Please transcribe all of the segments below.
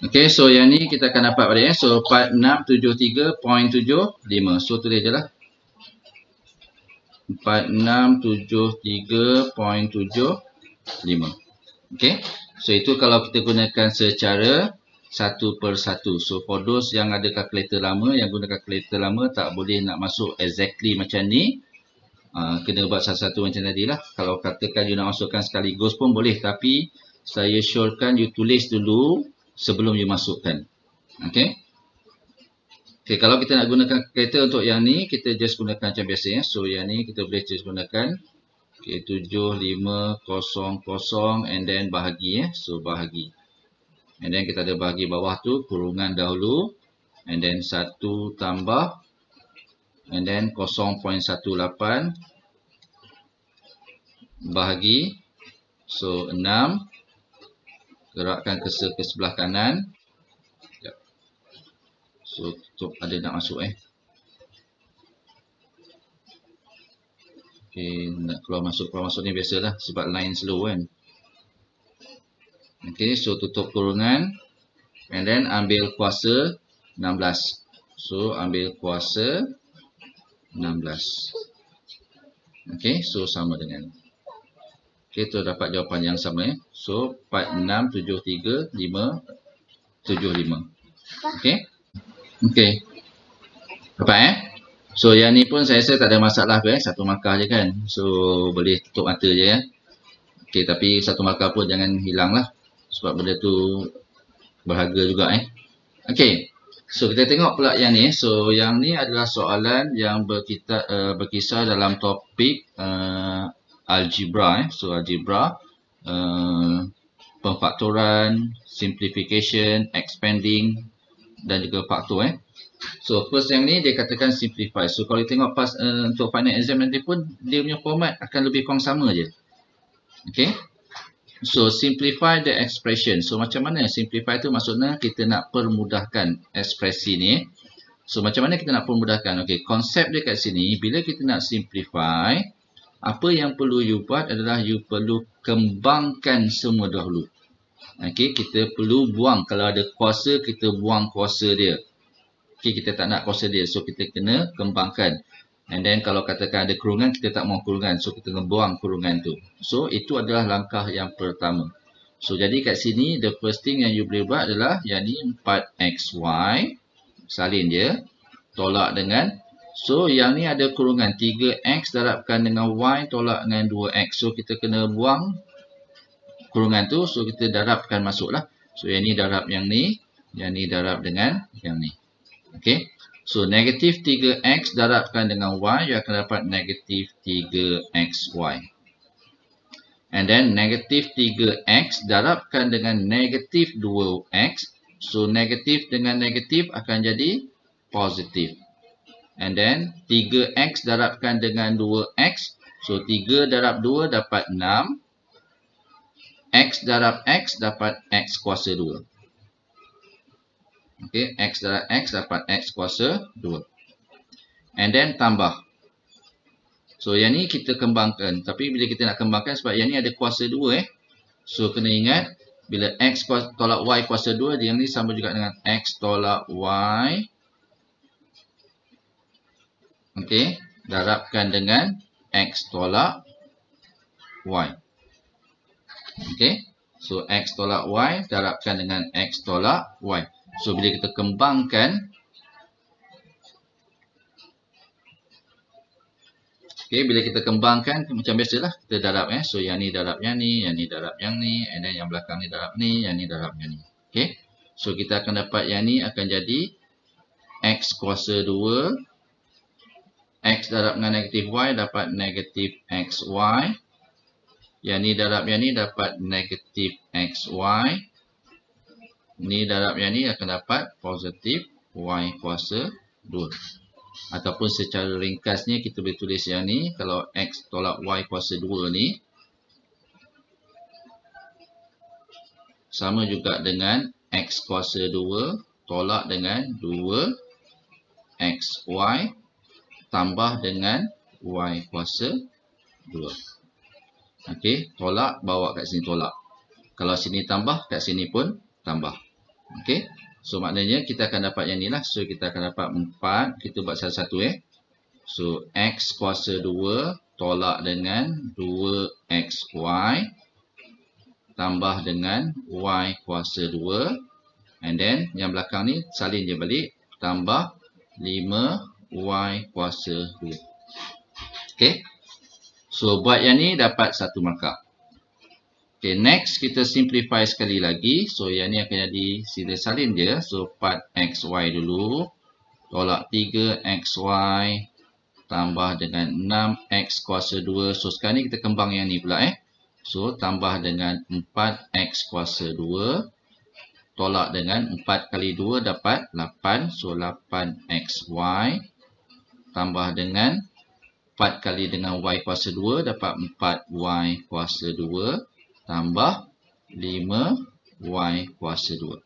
Okay, so yang ni kita akan dapat balik So 4673.75. So tulis je lah 4673.75. Okay, so itu kalau kita gunakan secara satu per satu. So for those yang ada kalkulator lama, yang guna kalkulator lama tak boleh nak masuk exactly macam ni. Kena buat satu-satu macam tadi lah. Kalau katakan you nak masukkan sekaligus pun boleh. Tapi saya syorkan you tulis dulu sebelum you masukkan. Okay. Okay, kalau kita nak gunakan kalkulator untuk yang ni, kita just gunakan macam biasa. So yang ni kita boleh just gunakan 7500 and then bahagi. So bahagi. And then kita ada bahagi bawah tu, kurungan dahulu. And then 1 tambah. And then 0.18 bahagi. So 6. Gerakkan cursor ke sebelah kanan. So tutup ada nak masuk Okay, nak keluar masuk ni biasalah sebab line slow kan. Okay, so tutup kurungan. And then ambil kuasa 16. So ambil kuasa 16. Okay, so sama dengan. Okay, tu dapat jawapan yang sama So 4673575. Okay. Okay. Dapat So yang ni pun saya rasa tak ada masalah satu markah je kan. So boleh tutup mata je Okay, tapi satu markah pun jangan hilang lah. Sebab benda tu berharga juga Okay. So kita tengok pula yang ni. So yang ni adalah soalan yang berkisar dalam topik algebra So algebra, pemfaktoran, simplification, expanding dan juga faktor So first yang ni dia katakan simplify. So kalau tengok pas untuk final exam nanti pun dia punya format akan lebih kurang sama je. Okay. So simplify the expression. So macam mana simplify tu maksudnya kita nak permudahkan ekspresi ni. So macam mana kita nak permudahkan? Okay, konsep dia kat sini bila kita nak simplify, apa yang perlu you buat adalah you perlu kembangkan semua dahulu. Okay, kita perlu buang kalau ada kuasa kita buang kuasa dia. Okay, kita tak nak kuasa dia. So kita kena kembangkan. And then kalau katakan ada kurungan, kita tak mahu kurungan. So kita kena buang kurungan tu. So itu adalah langkah yang pertama. So jadi kat sini, the first thing yang you boleh buat adalah yang ni 4xy. Salin je. Tolak dengan. So yang ni ada kurungan 3x darabkan dengan y tolak dengan 2x. So kita kena buang kurungan tu. So kita darabkan masuklah. So yang ni darab yang ni. Yang ni darab dengan yang ni. Okay. So, negatif 3x darabkan dengan y, you akan dapat negatif 3xy. And then, negatif 3x darabkan dengan negatif 2x. So, negatif dengan negatif akan jadi positif. And then, 3x darabkan dengan 2x. So, 3 darab 2 dapat 6. X darab x dapat x kuasa 2. Okay, x darab x dapat x kuasa 2. And then tambah. So yang ni kita kembangkan. Tapi bila kita nak kembangkan sebab yang ni ada kuasa 2 So kena ingat bila x tolak y kuasa 2, yang ni sama juga dengan x tolak y. Okay, darabkan dengan x tolak y. Okay, so x tolak y darabkan dengan x tolak y. So, bila kita kembangkan, okay, bila kita kembangkan, macam biasalah, kita darab So, yang ni darab yang ni, yang ni darab yang ni, and then yang belakang ni darab ni, yang ni darab yang ni. Okay. So, kita akan dapat yang ni akan jadi x kuasa 2, x darab dengan negatif y dapat negatif xy. Yang ni darab yang ni dapat negatif xy. Ni darab yang ni akan dapat positif y kuasa 2. Ataupun secara ringkasnya kita boleh tulis yang ni. Kalau x tolak y kuasa 2 ni. Sama juga dengan x kuasa 2 tolak dengan 2xy. Tambah dengan y kuasa 2. Okey, tolak bawa kat sini tolak. Kalau sini tambah, kat sini pun tambah. Okey. So maknanya kita akan dapat yang ni lah. So kita akan dapat 4. Kita buat satu-satu So X kuasa 2 tolak dengan 2XY tambah dengan Y kuasa 2. And then yang belakang ni salin je balik. Tambah 5Y kuasa 2. Okey. So buat yang ni dapat 1 markah. Okay, next kita simplify sekali lagi. So yang ni akan jadi sila salin je. So 4XY dulu. Tolak 3XY. Tambah dengan 6X kuasa 2. So sekarang ni kita kembang yang ni pula So tambah dengan 4X kuasa 2. Tolak dengan 4 kali 2 dapat 8. So 8XY. Tambah dengan 4 kali dengan Y kuasa 2 dapat 4Y kuasa 2. Tambah 5Y kuasa 2.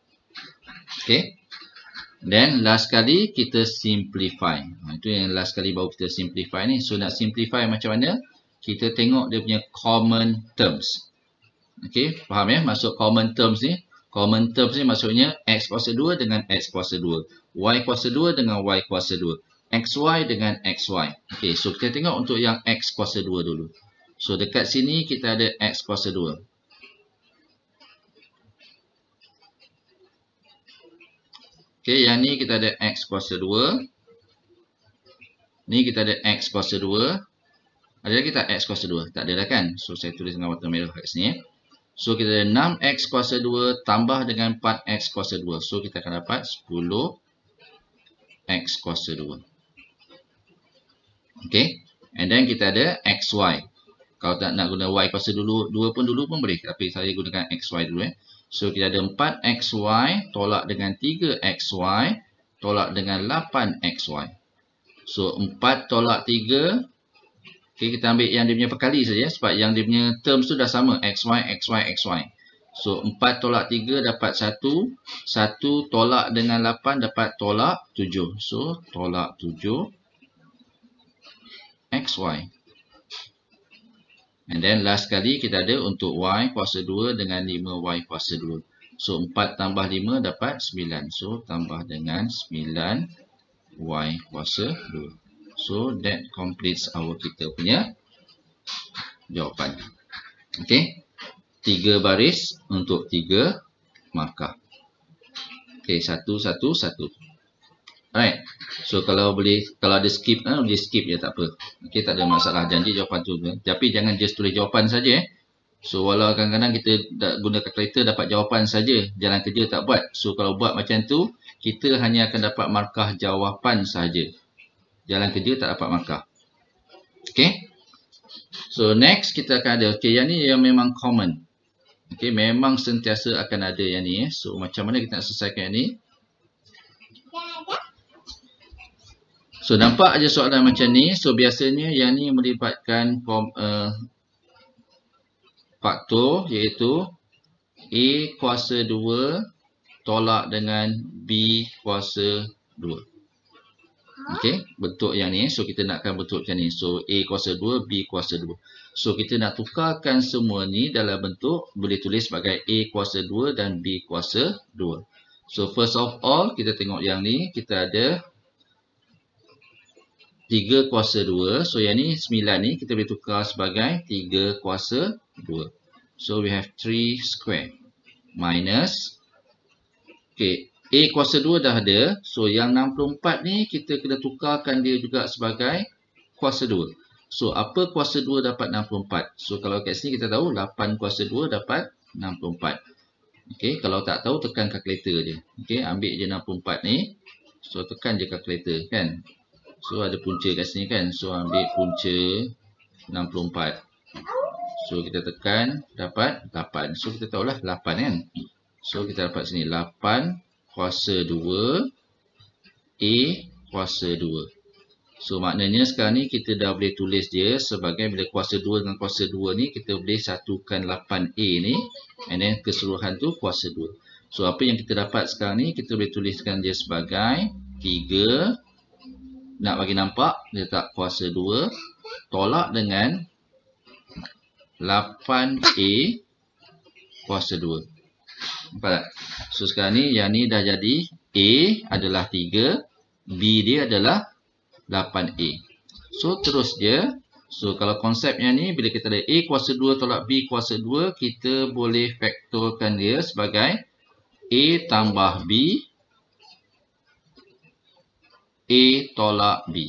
Okay. Then last kali kita simplify. Itu yang last kali baru kita simplify ni. So nak simplify macam mana? Kita tengok dia punya common terms. Okay. Faham maksud common terms ni? Common terms ni maksudnya X kuasa 2 dengan X kuasa 2. Y kuasa 2 dengan Y kuasa 2. XY dengan XY. Okay. So kita tengok untuk yang X kuasa 2 dulu. So dekat sini kita ada X kuasa 2. Okay, yang ni kita ada X kuasa 2. Ni kita ada X kuasa 2. Ada lagi tak X kuasa 2? Tak ada dah kan? So, saya tulis dengan warna merah kat sini. So, kita ada 6X kuasa 2 tambah dengan 4X kuasa 2. So, kita akan dapat 10X kuasa 2. Okay. And then kita ada XY. Kalau tak nak guna Y kuasa 2 pun boleh. Tapi saya gunakan XY dulu So, kita ada 4XY tolak dengan 3XY tolak dengan 8XY. So, 4 tolak 3. Okay, kita ambil yang dia punya perkali saja. Sebab yang dia punya terms tu dah sama. XY, XY, XY. So, 4 tolak 3 dapat 1. 1 tolak dengan 8 dapat tolak 7. So, tolak 7. XY. And then last kali kita ada untuk Y kuasa 2 dengan 5Y kuasa 2. So 4 tambah 5 dapat 9. So tambah dengan 9Y kuasa 2. So that completes our kita punya jawapan. Okay. 3 baris untuk 3 markah. Okay. 1, 1, 1. Alright. So kalau ada skip, boleh skip je tak apa. Okay, tak ada masalah. Janji jawapan tu. Tapi jangan just tulis jawapan saja. So walau kadang-kadang kita guna kalkulator dapat jawapan saja, jalan kerja tak buat. So kalau buat macam tu, kita hanya akan dapat markah jawapan saja. Jalan kerja tak dapat markah. Okay. So next kita akan ada. Okay, yang ni yang memang common. Okay, memang sentiasa akan ada yang ni. So macam mana kita nak selesaikan yang ni? So, nampak aja soalan macam ni. So, biasanya yang ni melibatkan faktor iaitu A kuasa 2 tolak dengan B kuasa 2. Okey, bentuk yang ni. So, kita nakkan bentuk macam ni. So, A kuasa 2, B kuasa 2. So, kita nak tukarkan semua ni dalam bentuk boleh tulis sebagai A kuasa 2 dan B kuasa 2. So, first of all, kita tengok yang ni. Kita ada 3 kuasa 2. So, yang ni 9 ni kita boleh tukar sebagai 3 kuasa 2. So, we have 3 square. Minus. Okay. A kuasa 2 dah ada. So, yang 64 ni kita kena tukarkan dia juga sebagai kuasa 2. So, apa kuasa 2 dapat 64? So, kalau kat sini kita tahu 8 kuasa 2 dapat 64. Okay. Kalau tak tahu, tekan kalkulator je. Okay. Ambil je 64 ni. So, tekan je kalkulator kan. So, ada punca kat sini kan. So, ambil punca 64. So, kita tekan. Dapat 8. So, kita tahulah 8 kan. So, kita dapat sini 8 kuasa 2. A kuasa 2. So, maknanya sekarang ni kita dah boleh tulis dia sebagai bila kuasa 2 dengan kuasa 2 ni. Kita boleh satukan 8A ni. And then keseluruhan tu kuasa 2. So, apa yang kita dapat sekarang ni. Kita boleh tuliskan dia sebagai 3. Nak bagi nampak, dia tak kuasa 2. Tolak dengan 8A kuasa 2. Nampak tak? So sekarang ni yang ni dah jadi A adalah 3, B dia adalah 8A. So terus dia. So kalau konsepnya ni bila kita ada A kuasa 2 tolak B kuasa 2, kita boleh faktorkan dia sebagai A tambah B, A tolak B.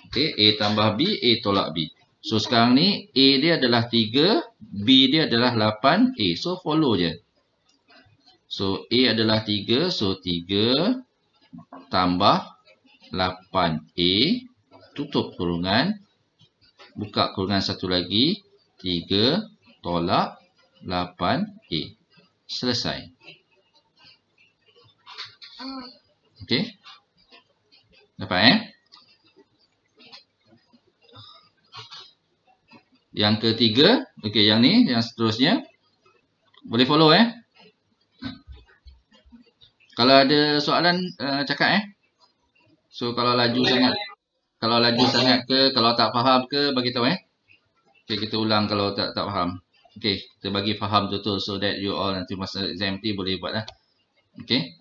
Okay, A tambah B, A tolak B. So sekarang ni A dia adalah 3, B dia adalah 8A. So follow je. So A adalah 3, so 3 tambah 8A, tutup kurungan, buka kurungan satu lagi, 3 tolak 8A. Selesai. Okey. Dapat Yang ketiga, okey, yang ni, yang seterusnya. Boleh follow Kalau ada soalan cakap So kalau laju sangat ke, kalau tak faham ke, bagi tahu Okey, kita ulang kalau tak faham. Okey, kita bagi faham betul so that you all nanti masa exam nanti boleh buatlah. Okey.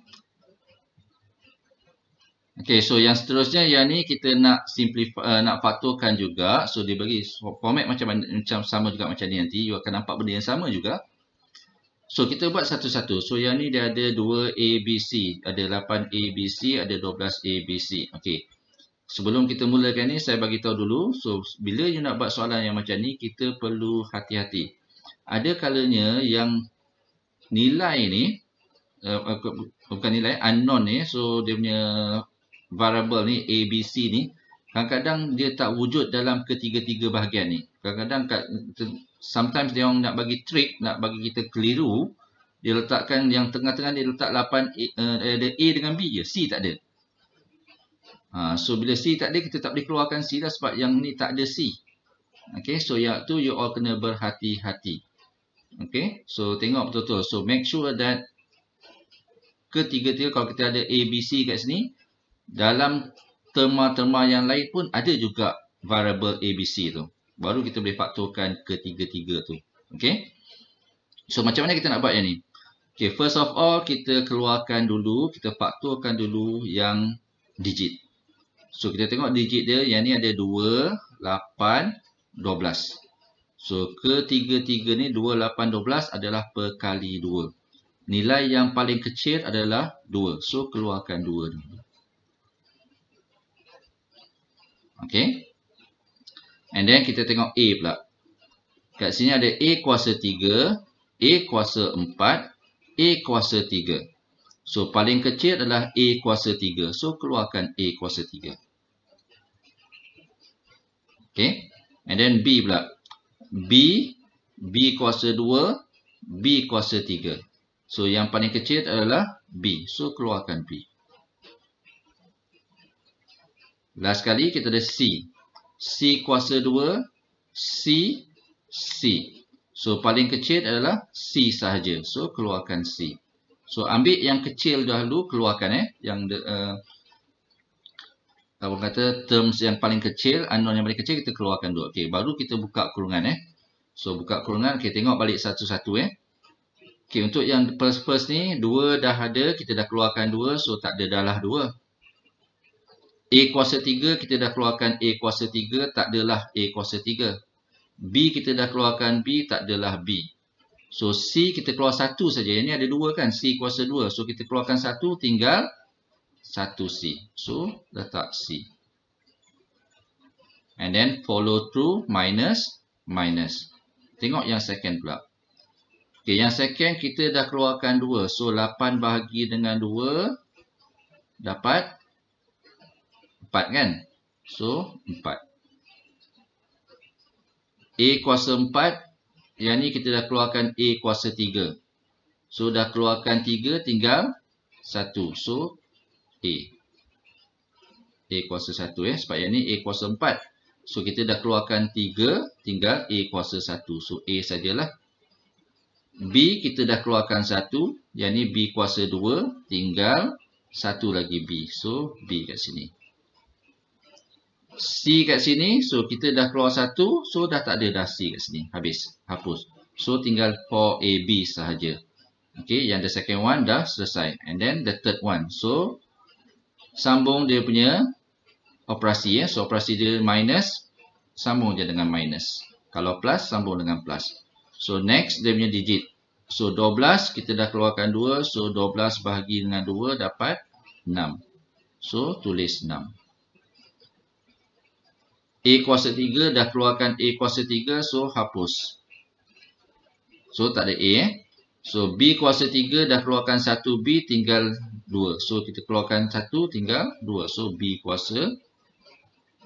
Okey, so yang seterusnya yang ni kita nak nak faktorkan juga. So dia bagi format macam sama juga macam ni nanti. You akan nampak benda yang sama juga. So kita buat satu-satu. So yang ni dia ada 2 ABC, ada 8 ABC, ada 12 ABC. Okey. Sebelum kita mulakan ni saya bagi tahu dulu. So bila you nak buat soalan yang macam ni, kita perlu hati-hati. Ada kalanya yang nilai ni bukan nilai, unknown ni. So dia punya variable ni ABC ni kadang-kadang dia tak wujud dalam ketiga-tiga bahagian ni. Kadang-kadang sometimes dia orang nak bagi trick, nak bagi kita keliru, dia letakkan yang tengah-tengah dia letak 8 ada A dengan B je, C tak ada. So bila C tak ada, kita tak boleh keluarkan C dah sebab yang ni tak ada C. Okay, so yang tu you all kena berhati-hati. Okay, so tengok betul-betul. So make sure that ketiga-tiga kalau kita ada A, B, C kat sini, dalam terma-terma yang lain pun ada juga variable ABC tu. Baru kita boleh faktorkan ketiga-tiga tu. Okay. So macam mana kita nak buat yang ni? Okay, first of all kita keluarkan dulu, kita faktorkan dulu yang digit. So kita tengok digit dia, yang ni ada 2, 8, 12. So ketiga-tiga ni 2, 8, 12 adalah perkali 2. Nilai yang paling kecil adalah 2. So keluarkan 2 dulu. Okay. And then kita tengok A pula. Kat sini ada A kuasa 3, A kuasa 4, A kuasa 3. So paling kecil adalah A kuasa 3. So keluarkan A kuasa 3. Okay. And then B pula. B kuasa 2, B kuasa 3. So yang paling kecil adalah B. So keluarkan B. Last kali kita ada C. C kuasa 2, C. So paling kecil adalah C sahaja. So keluarkan C. So ambil yang kecil dahulu, keluarkan yang apa kata terms yang paling kecil, unknown yang paling kecil kita keluarkan dulu. Okey, baru kita buka kurungan So buka kurungan, okey, tengok balik satu-satu Okey, untuk yang first ni 2 dah ada, kita dah keluarkan 2, so tak ada dah lah 2. A kuasa 3, kita dah keluarkan A kuasa 3, tak adalah A kuasa 3. B, kita dah keluarkan B, tak adalah B. So, C, kita keluar 1 saja. Ini ada 2 kan, C kuasa 2. So, kita keluarkan 1, tinggal 1C. So, letak C. And then, follow through, minus. Tengok yang second pula. Okay, yang second, kita dah keluarkan 2. So, 8 bahagi dengan 2, dapat 4 kan? So, 4. A kuasa 4. Yang ni kita dah keluarkan A kuasa 3. So, dah keluarkan 3, tinggal 1. So, A. A kuasa 1 sebab yang ni A kuasa 4. So, kita dah keluarkan 3, tinggal A kuasa 1. So, A sajalah. B, kita dah keluarkan 1. Yang ni B kuasa 2, tinggal 1 lagi B. So, B kat sini. C kat sini, so kita dah keluar 1, so dah tak ada dah C kat sini. Habis, hapus. So tinggal for AB sahaja. Okay, yang the second one dah selesai. And then the third one. So sambung dia punya operasi ya. So operasi dia minus, sambung je dengan minus. Kalau plus, sambung dengan plus. So next dia punya digit. So 12 kita dah keluarkan 2. So 12 bahagi dengan 2 dapat 6. So tulis 6. A kuasa 3 dah keluarkan A kuasa 3. So hapus. So tak ada A. So B kuasa 3 dah keluarkan 1B tinggal 2. So kita keluarkan 1 tinggal 2. So B kuasa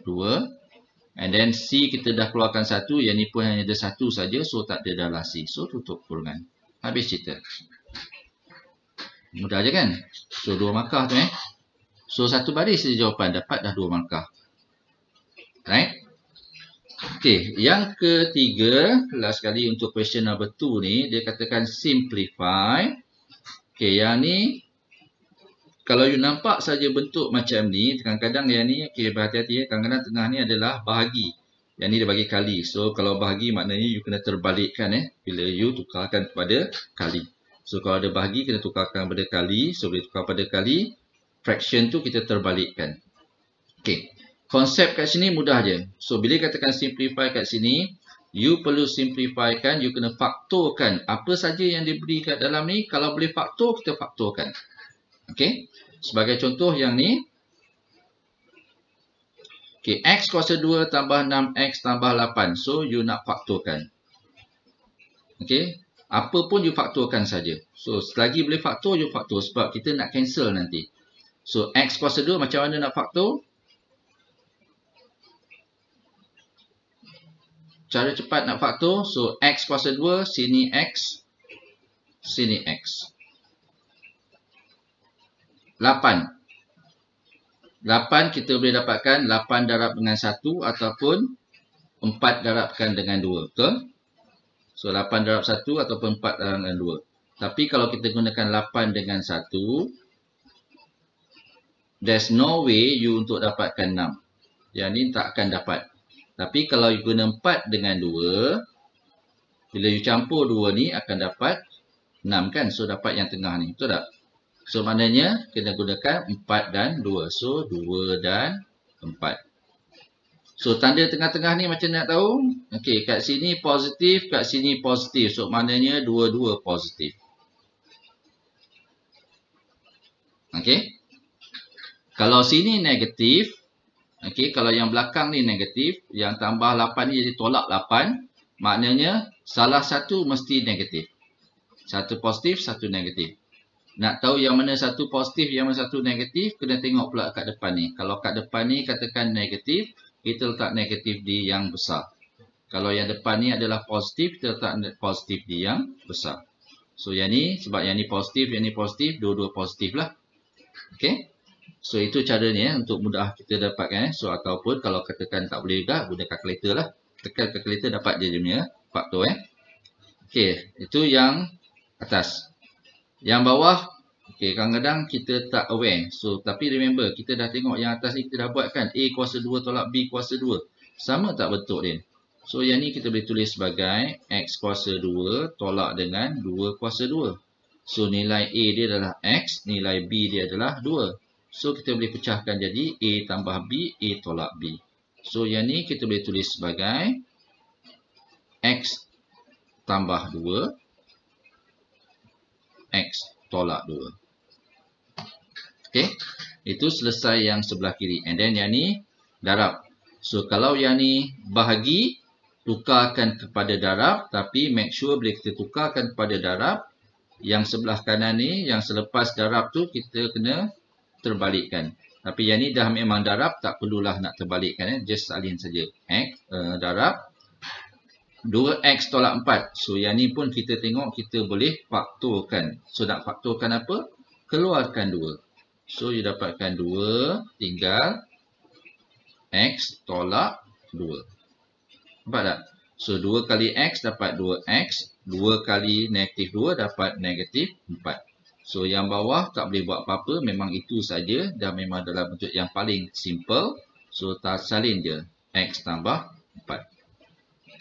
2. And then C kita dah keluarkan 1. Yang ni pun hanya ada 1 saja. So tak ada dalam C. So tutup kurungan. Habis cerita. Mudah je kan? So 2 markah tu So 1 baris saja jawapan. Dapat dah 2 markah. Right? Okay. Yang ketiga. Last kali untuk question number 2 ni. Dia katakan simplify. Okay. Yang ni. Kalau you nampak saja bentuk macam ni. Kadang-kadang yang ni. Okay. Berhati-hati. Kadang-kadang tengah ni adalah bahagi. Yang ni dia bagi kali. So kalau bahagi maknanya you kena terbalikkan bila you tukarkan kepada kali. So kalau ada bahagi kena tukarkan kepada kali. So boleh tukar pada kali. Fraction tu kita terbalikkan. Okay. Konsep kat sini mudah je. So bila katakan simplify kat sini. You perlu simplifykan. You kena faktorkan. Apa saja yang diberi kat dalam ni. Kalau boleh faktor kita faktorkan. Okay. Sebagai contoh yang ni. Okay, X kuasa 2 tambah 6X tambah 8. So, you nak faktorkan. Okay. Apa pun you faktorkan saja. So, selagi boleh faktor, you faktor. Sebab kita nak cancel nanti. So, X kuasa 2 macam mana nak faktor? Cara cepat nak faktor. So, X kuasa 2, sini X. Sini X. 8. 8 kita boleh dapatkan 8 darab dengan 1 ataupun 4 darabkan dengan 2. Betul? So 8 darab 1 ataupun 4 darab dengan 2. Tapi kalau kita gunakan 8 dengan 1, there's no way you untuk dapatkan 6. Yang ni tak akan dapat. Tapi kalau you guna 4 dengan 2, bila you campur 2 ni akan dapat 6 kan? So dapat yang tengah ni. Betul tak? So, maknanya kena gunakan 4 dan 2. So, 2 dan 4. So, tanda tengah-tengah ni macam nak tahu? Okey, kat sini positif, kat sini positif. So, maknanya dua-dua positif. Okey. Kalau sini negatif, okey, kalau yang belakang ni negatif, yang tambah 8 ni jadi tolak 8, maknanya salah satu mesti negatif. Satu positif, satu negatif. Nak tahu yang mana satu positif, yang mana satu negatif, kena tengok pula kat depan ni. Kalau kat depan ni katakan negatif, kita letak negatif di yang besar. Kalau yang depan ni adalah positif, kita letak positif di yang besar. So yang ni, sebab yang ni positif, dua-dua positif lah. Okay. So itu caranya untuk mudah kita dapatkan. So ataupun kalau katakan tak boleh juga, guna kalkulator lah. Tekan kalkulator dapat je dia punya faktor. Okay, itu yang atas. Yang bawah, okay, kadang-kadang kita tak aware. So, tapi remember, kita dah tengok yang atas ni kita dah buat kan. A kuasa 2 tolak B kuasa 2. Sama tak bentuk dia? So, yang ni kita boleh tulis sebagai X kuasa 2 tolak dengan 2 kuasa 2. So, nilai A dia adalah X, nilai B dia adalah 2. So, kita boleh pecahkan jadi A tambah B, A tolak B. So, yang ni kita boleh tulis sebagai X tambah 2. X tolak 2. Okay. Itu selesai yang sebelah kiri. And then yang ni darab. So kalau yang ni bahagi, tukarkan kepada darab. Tapi make sure bila kita tukarkan kepada darab, yang sebelah kanan ni, yang selepas darab tu kita kena terbalikkan. Tapi yang ni dah memang darab, tak perlulah nak terbalikkan. Just salin saja. X darab 2X tolak 4. So, yang ni pun kita tengok kita boleh faktorkan. So, nak faktorkan apa? Keluarkan 2. So, you dapatkan 2 tinggal X tolak 2. Nampak tak? So, 2 kali X dapat 2X. 2 kali negatif 2 dapat negatif 4. So, yang bawah tak boleh buat apa-apa. Memang itu saja. Dan memang dalam bentuk yang paling simple. So, tak salin je. X tambah 4.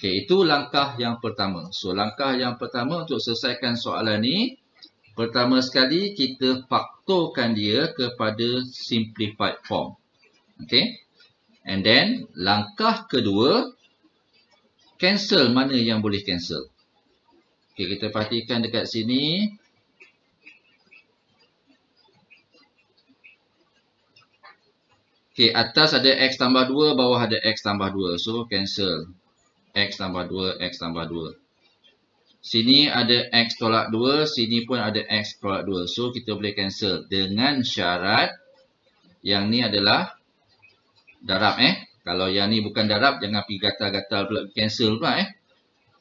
Okey, itu langkah yang pertama. So, langkah yang pertama untuk selesaikan soalan ni, pertama sekali kita faktorkan dia kepada simplified form. Okey. And then, langkah kedua, cancel mana yang boleh cancel. Okey, kita perhatikan dekat sini. Okey, atas ada X tambah 2, bawah ada X tambah 2. So, cancel. X tambah 2, X tambah 2. Sini ada X tolak 2, sini pun ada X tolak 2. So, kita boleh cancel. Dengan syarat, yang ni adalah darab Kalau yang ni bukan darab, jangan pergi gatal-gatal pula cancel pula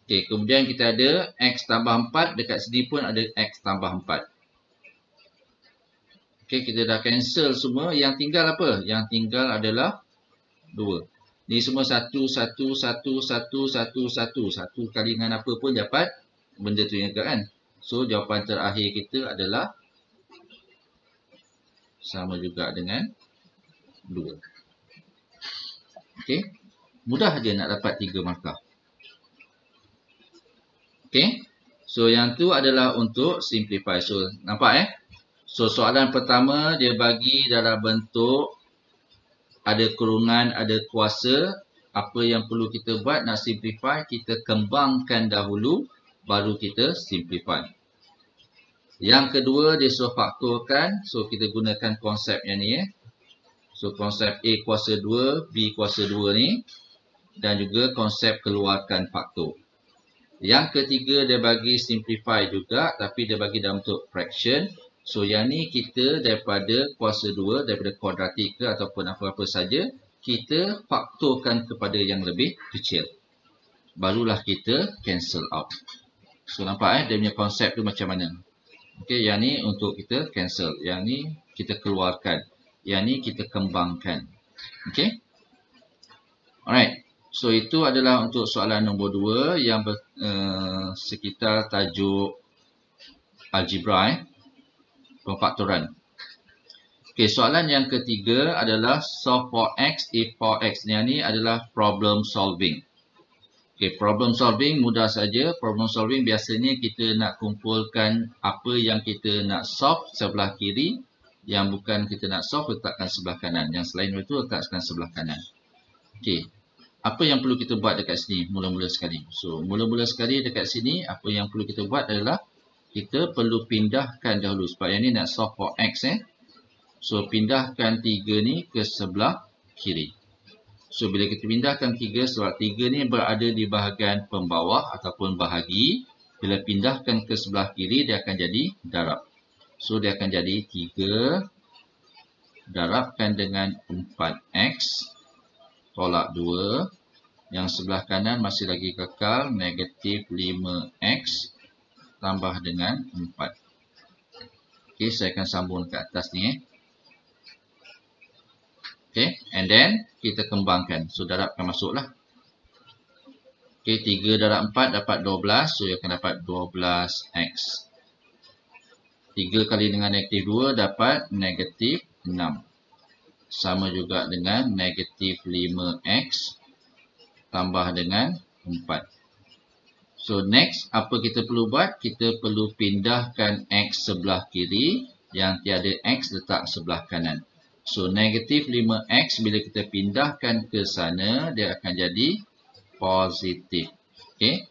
Okey, kemudian kita ada X tambah 4, dekat sini pun ada X tambah 4. Okey, kita dah cancel semua. Yang tinggal apa? Yang tinggal adalah 2. Ni semua 1, 1, 1, 1, 1, 1. 1 kali dengan apa pun dapat benda tu juga kan. So, jawapan terakhir kita adalah sama juga dengan 2. Okey. Mudah je nak dapat 3 markah. Okey. So, yang tu adalah untuk simplify. So, nampak So, soalan pertama dia bagi dalam bentuk ada kurungan, ada kuasa. Apa yang perlu kita buat nak simplify, kita kembangkan dahulu, baru kita simplify. Yang kedua, dia suruh faktorkan. So, kita gunakan konsep yang ni So, konsep A kuasa 2, B kuasa 2 ni. Dan juga konsep keluarkan faktor. Yang ketiga, dia bagi simplify juga, tapi dia bagi dalam bentuk fraction. So, yang ni kita daripada kuasa 2, daripada kuadratik ke ataupun apa-apa saja, kita faktorkan kepada yang lebih kecil. Barulah kita cancel out. So, nampak dia punya konsep tu macam mana. Okey, yang ni untuk kita cancel. Yang ni kita keluarkan. Yang ni kita kembangkan. Okey. Alright. So, itu adalah untuk soalan nombor 2 yang sekitar tajuk algebra pemfaktoran. Okey, soalan yang ketiga adalah solve for X if for X. Yang ni adalah problem solving. Okey, problem solving mudah saja. Problem solving biasanya kita nak kumpulkan apa yang kita nak solve sebelah kiri. Yang bukan kita nak solve, letakkan sebelah kanan. Yang selain itu, letakkan sebelah kanan. Okey, apa yang perlu kita buat dekat sini mula-mula sekali? So, mula-mula sekali dekat sini, apa yang perlu kita buat adalah kita perlu pindahkan dahulu. Sebab yang ni nak solve for X So, pindahkan 3 ni ke sebelah kiri. So, bila kita pindahkan 3, sebab 3 ni berada di bahagian pembawah ataupun bahagi. Bila pindahkan ke sebelah kiri, dia akan jadi darab. So, dia akan jadi 3 darabkan dengan 4X tolak 2. Yang sebelah kanan masih lagi kekal, negatif 5X tambah dengan 4. Okey, saya akan sambung ke atas ni. Okey, and then kita kembangkan. So, darabkan masuklah. Okey, 3 darab 4 dapat 12. So, akan dapat 12X. 3 kali dengan negatif 2 dapat negatif 6. Sama juga dengan negatif 5X tambah dengan 4. So, next, apa kita perlu buat? Kita perlu pindahkan X sebelah kiri. Yang tiada X letak sebelah kanan. So, negatif 5X bila kita pindahkan ke sana, dia akan jadi positif. Okey.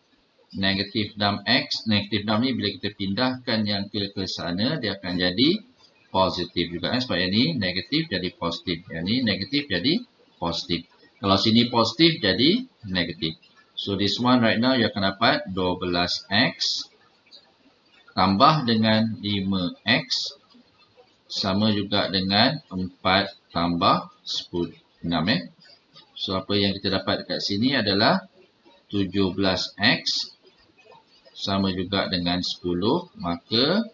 Negatif 6X. Negatif 6 ni bila kita pindahkan yang ke sana, dia akan jadi positif juga. Sebab yang ni negatif jadi positif. Yang ni negatif jadi positif. Kalau sini positif jadi negatif. So, this one right now, you akan dapat 12X tambah dengan 5X sama juga dengan 4 tambah 6 So, apa yang kita dapat dekat sini adalah 17X sama juga dengan 10. Maka,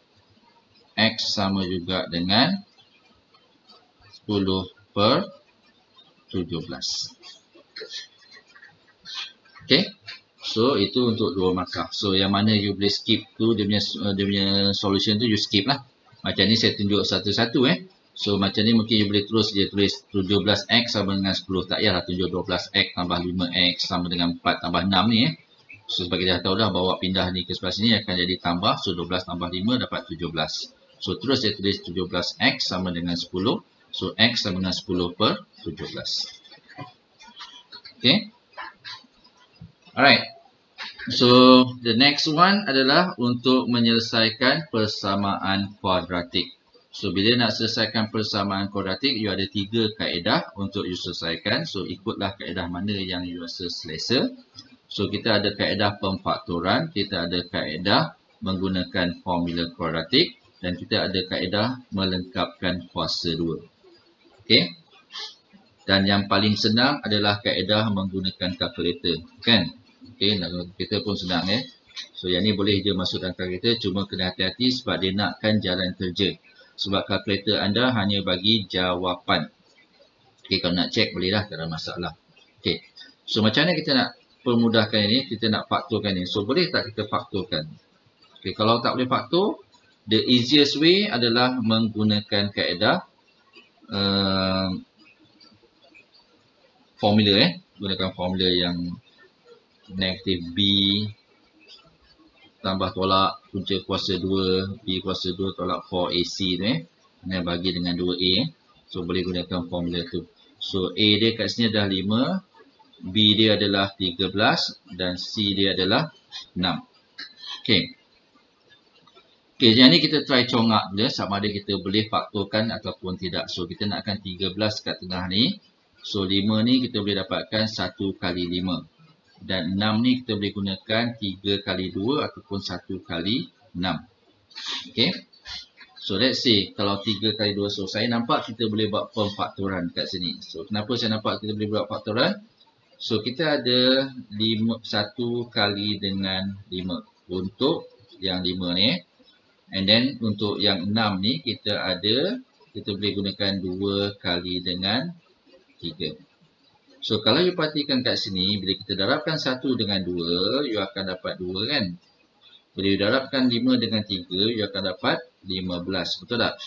X sama juga dengan 10 per 17. Okay. So, itu untuk 2 markah. So, yang mana you boleh skip tu, dia punya solution tu you skip lah. Macam ni saya tunjuk satu-satu So macam ni mungkin you boleh terus dia tulis 17x sama dengan 10. Tak payahlah 12x tambah 5x sama dengan 4 tambah 6 ni So sebagai dah tahu dah bawa pindah ni ke sebelah sini akan jadi tambah. So 12 tambah 5 dapat 17. So terus dia tulis 17x sama dengan 10. So x sama dengan 10 per 17. Okay. Alright. So the next one adalah untuk menyelesaikan persamaan kuadratik. So bila nak selesaikan persamaan kuadratik, you ada 3 kaedah untuk you selesaikan. So ikutlah kaedah mana yang you rasa selesa. So kita ada kaedah pemfaktoran, kita ada kaedah menggunakan formula kuadratik dan kita ada kaedah melengkapkan kuasa 2. Okay. Dan yang paling senang adalah kaedah menggunakan kalkulator, kan? Okay, kita pun senang So yang ni boleh je masuk dalam kalkulator, cuma kena hati-hati sebab dia nakkan jalan kerja. Sebab kalkulator anda hanya bagi jawapan. Okay, kalau nak cek boleh lah, tak ada masalah. Okay, so macam mana kita nak permudahkan ini, kita nak faktorkan ini. So boleh tak kita faktorkan? Okay, kalau tak boleh faktor, the easiest way adalah menggunakan kaedah formula gunakan formula yang negatif B tambah tolak punca kuasa 2 B kuasa 2 tolak 4AC tu dan bagi dengan 2A. So boleh gunakan formula tu. So A dia kat sini adalah 5, B dia adalah 13 dan C dia adalah 6. Okay. Okay, yang ni kita try congak dia sama ada kita boleh faktorkan ataupun tidak. So kita nakkan 13 kat tengah ni. So 5 ni kita boleh dapatkan 1 kali 5. Dan 6 ni kita boleh gunakan 3 kali 2 ataupun 1 kali 6. Okay. So let's say kalau 3 kali 2. So saya nampak kita boleh buat pemfaktoran kat sini. So kenapa saya nampak kita boleh buat faktoran? So kita ada 1 kali dengan 5 untuk yang 5 ni. And then untuk yang 6 ni kita boleh gunakan 2 kali dengan 3. So kalau you perhatikan kat sini, bila kita darabkan 1 dengan 2, you akan dapat 2 kan. Bila you darabkan 5 dengan 3, you akan dapat 15. Betul tak?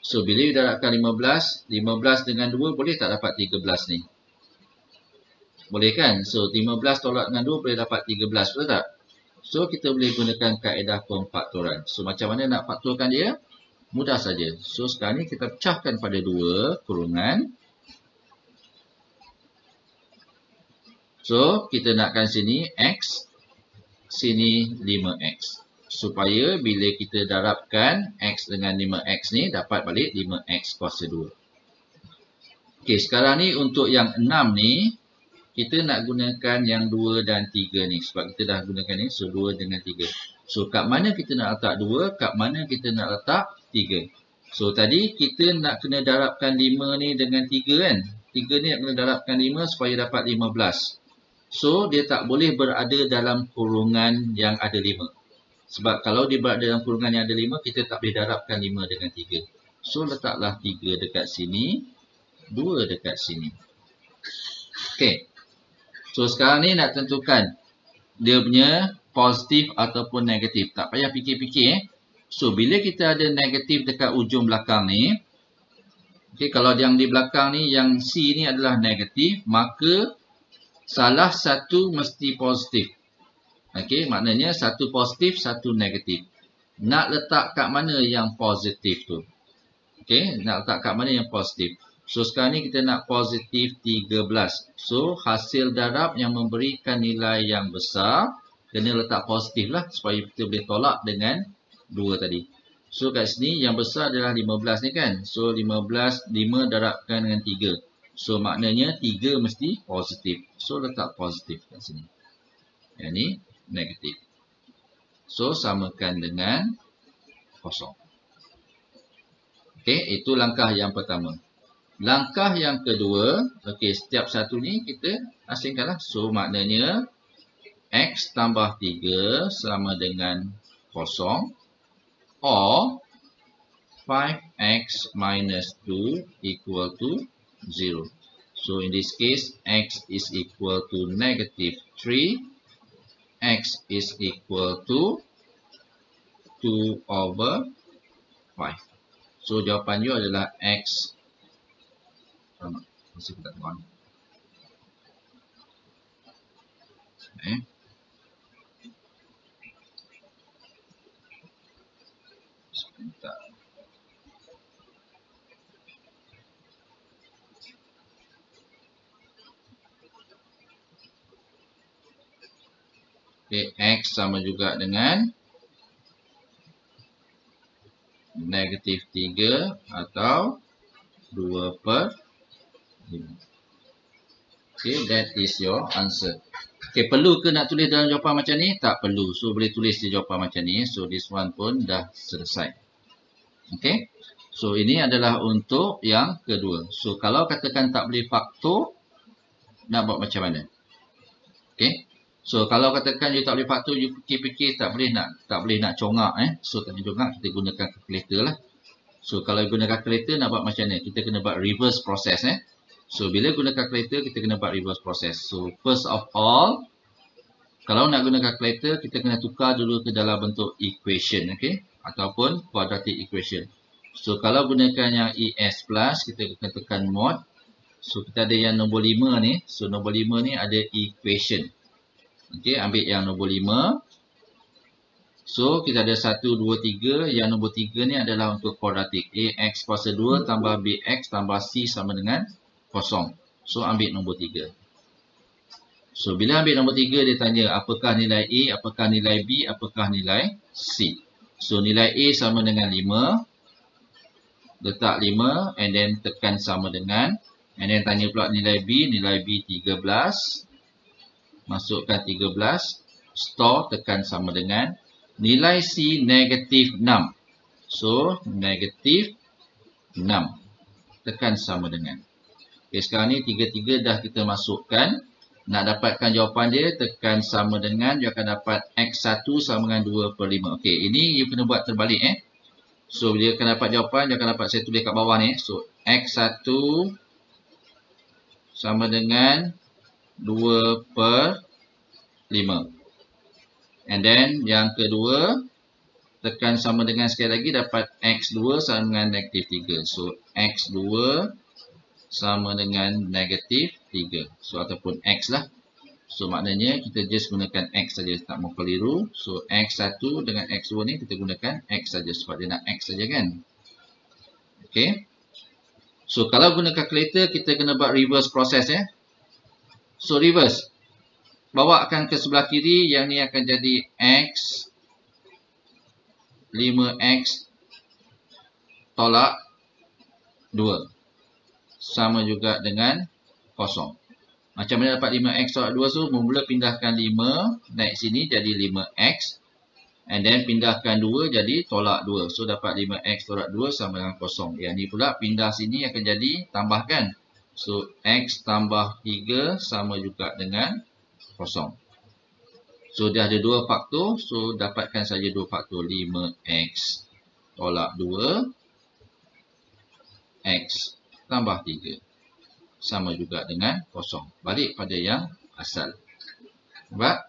So bila you darabkan 15 dengan 2, boleh tak dapat 13 ni? Boleh kan? So 15 tolak dengan 2 boleh dapat 13. Betul tak? So kita boleh gunakan kaedah pemfaktoran. So macam mana nak faktorkan dia? Mudah saja. So sekarang ni kita pecahkan pada 2 kurungan. So, kita nakkan sini X, sini 5X. Supaya bila kita darabkan X dengan 5X ni, dapat balik 5X kuasa 2. Okey, sekarang ni untuk yang 6 ni, kita nak gunakan yang 2 dan 3 ni. Sebab kita dah gunakan ni, so 2 dengan 3. So, kat mana kita nak letak 2, kat mana kita nak letak 3. So, tadi kita nak kena darabkan 5 ni dengan 3 kan? 3 ni nak kena darabkan 5 supaya dapat 15. So, dia tak boleh berada dalam kurungan yang ada 5. Sebab kalau dia berada dalam kurungan yang ada 5, kita tak boleh darabkan 5 dengan 3. So, letaklah 3 dekat sini, 2 dekat sini. Okay. So, sekarang ni nak tentukan dia punya positif ataupun negatif. Tak payah fikir-fikir. So, bila kita ada negatif dekat ujung belakang ni, okay, kalau yang di belakang ni, yang C ni adalah negatif, maka salah satu mesti positif. Okey, maknanya satu positif, satu negatif. Nak letak kat mana yang positif tu? Okey, nak letak kat mana yang positif? So, sekarang ni kita nak positif 13. So, hasil darab yang memberikan nilai yang besar, kena letak positif lah supaya kita boleh tolak dengan 2 tadi. So, kat sini yang besar adalah 15 ni kan? So, 15, 5 darabkan dengan 3. So, maknanya 3 mesti positif. So, letak positif kat sini. Yang ni negatif. So, samakan dengan kosong. Okey, itu langkah yang pertama. Langkah yang kedua, okey, setiap satu ni kita asingkanlah. So, maknanya X tambah 3 sama dengan kosong. Or 5X minus 2 equal to 0. So in this case, X is equal to negative 3. X is equal to 2/5. So jawapan you adalah X. Masih tak tuan. Sebentar. Okay, X sama juga dengan negatif 3 atau 2/5. Okay, that is your answer. Okay, perlu ke nak tulis dalam jawapan macam ni? Tak perlu. So, boleh tulis di jawapan macam ni. So, this one pun dah selesai. Okay. So, ini adalah untuk yang kedua. So, kalau katakan tak boleh faktor, nak buat macam mana? Okay. So, kalau katakan you tak boleh faktor, you fikir-fikir tak boleh nak congak. So, tak boleh congak, kita gunakan calculator lah. So, kalau guna calculator, nak buat macam mana? Kita kena buat reverse process. So, bila guna calculator, kita kena buat reverse process. So, first of all, kalau nak guna calculator, kita kena tukar dulu ke dalam bentuk equation. Okay? Ataupun quadratic equation. So, kalau gunakan yang ES plus, kita akan tekan mod. So, kita ada yang nombor 5 ni. So, nombor 5 ni ada equation. Okay, ambil yang nombor 5. So, kita ada 1, 2, 3. Yang nombor 3 ni adalah untuk kuadratik. AX kuasa 2 tambah BX tambah C sama dengan 0. So, ambil nombor 3. So, bila ambil nombor 3, dia tanya apakah nilai A, apakah nilai B, apakah nilai C. So, nilai A sama dengan 5. Letak 5 and then tekan sama dengan. And then tanya pula nilai B 13. Masukkan 13, store, tekan sama dengan. Nilai C negatif 6. So, negatif 6. Tekan sama dengan. Okay, sekarang ni 3 dah kita masukkan. Nak dapatkan jawapan dia, tekan sama dengan. Dia akan dapat X1 sama dengan 2/5. Okay, ini you kena buat terbalik. So, dia akan dapat jawapan. Dia akan dapat, saya tulis kat bawah ni. So, X1 sama dengan 2/5. And then yang kedua, tekan sama dengan sekali lagi, dapat X2 sama dengan negatif 3. So, X2 sama dengan negatif 3. So, ataupun X lah. So, maknanya kita just gunakan X saja, tak mau keliru. So, X1 dengan X2 ni kita gunakan X saja sebab dia nak X saja kan. Okay. So, kalau guna calculator, kita kena buat reverse process So, reverse. Bawakan ke sebelah kiri, yang ni akan jadi X 5X tolak 2. Sama juga dengan 0. Macam mana dapat 5X tolak 2? So, mula pindahkan 5, naik sini jadi 5X. And then pindahkan 2 jadi tolak 2. So, dapat 5X tolak 2 sama dengan 0. Yang ni pula pindah sini akan jadi tambahkan. So, X tambah 3 sama juga dengan 0. So, dia ada 2 faktor. So, dapatkan saja 2 faktor. 5X tolak 2. X tambah 3. Sama juga dengan 0. Balik pada yang asal. Nampak?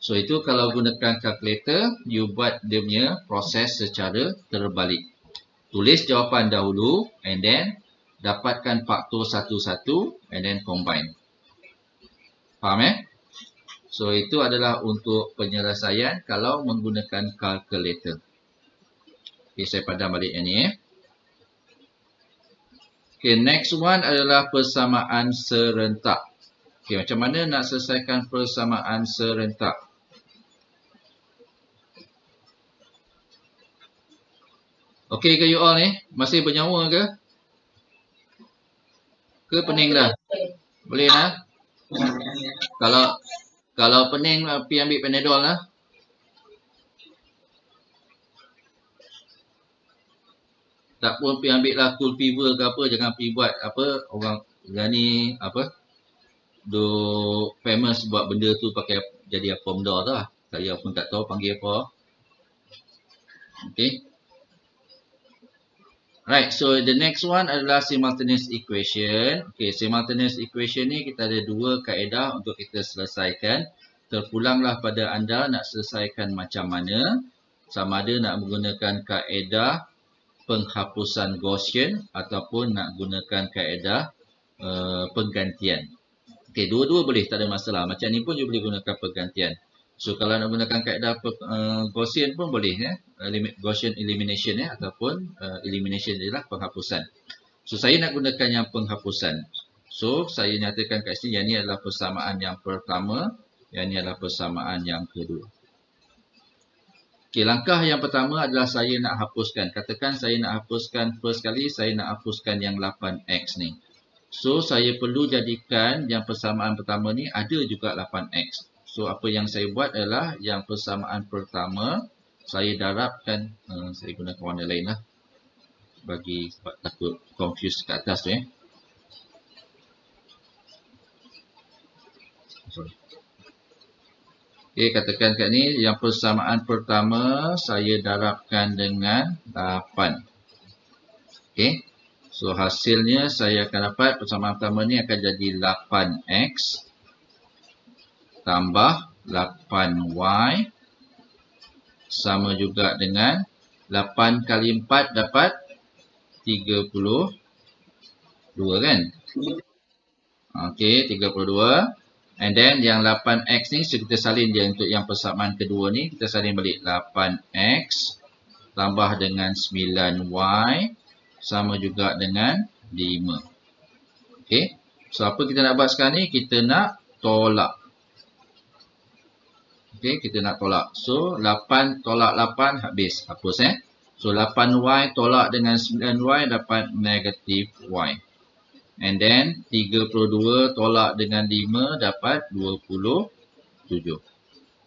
So, itu kalau gunakan calculator, you buat dia punya proses secara terbalik. Tulis jawapan dahulu and then dapatkan faktor satu-satu and then combine. Faham So, itu adalah untuk penyelesaian kalau menggunakan calculator. Okay, saya padam balik yang ni. Okay, next one adalah persamaan serentak. Okay, macam mana nak selesaikan persamaan serentak? Okay ke you all ni? Masih bernyawa ke? Ke pening dah? Boleh lah? Kalau pening, pergi ambil Panadol lah. Tak pun pergi ambil lah cool fever ke apa. Jangan pergi buat apa. Orang ni apa. Do famous buat benda tu pakai jadi apa benda tu lah. Saya pun tak tahu panggil apa. Okay. Right, so the next one adalah simultaneous equation. Okay, simultaneous equation ni kita ada 2 kaedah untuk kita selesaikan. Terpulanglah pada anda nak selesaikan macam mana. Sama ada nak menggunakan kaedah penghapusan Gaussian ataupun nak gunakan kaedah penggantian. Okey, dua-dua boleh, tak ada masalah. Macam ni pun you boleh gunakan penggantian. So kalau nak gunakan kaedah Gaussian pun boleh, Gaussian elimination ataupun elimination adalah penghapusan. So saya nak gunakan yang penghapusan. So saya nyatakan kat sini yang ni adalah persamaan yang pertama, yang ni adalah persamaan yang kedua. Okey, langkah yang pertama adalah saya nak hapuskan. Katakan saya nak hapuskan first kali, saya nak hapuskan yang 8x ni. So saya perlu jadikan yang persamaan pertama ni ada juga 8x. So apa yang saya buat adalah yang persamaan pertama saya darabkan, saya gunakan warna lain lah bagi sebab takut confuse kat atas tu Sorry. Okay, katakan kat ni yang persamaan pertama saya darabkan dengan 8. Okay. So hasilnya saya akan dapat persamaan pertama ni akan jadi 8x tambah 8y sama juga dengan 8 kali 4 dapat 32 kan? Okey, 32. And then yang 8x ni so kita salin dia untuk yang persamaan kedua ni, kita salin balik 8x tambah dengan 9y sama juga dengan 5. Okey. So apa kita nak buat sekarang ni? Kita nak tolak. Okey, kita nak tolak. So 8 tolak 8 habis. Hapus So 8y tolak dengan 9y dapat negatif y. And then 32 tolak dengan 5 dapat 27.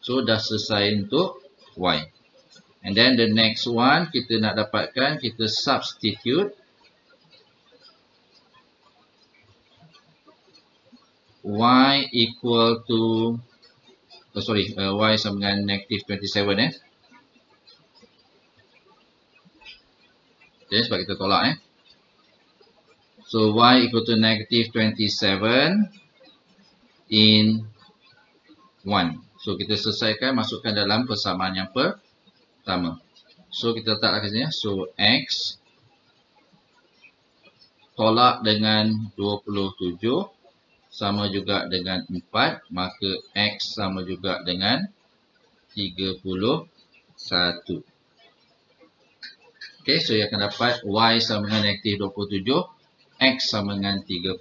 So dah selesai untuk y. And then the next one kita nak dapatkan, kita substitute y equal to y sama dengan negative 27 Okay, sebab kita tolak So y equal to negative 27 in 1. So kita selesaikan, masukkan dalam persamaan yang pertama. So kita letak kat sini So x tolak dengan 27 sama juga dengan 4, maka x sama juga dengan 31. Okay, so yang akan dapat y sama dengan negatif 27, x sama dengan 31.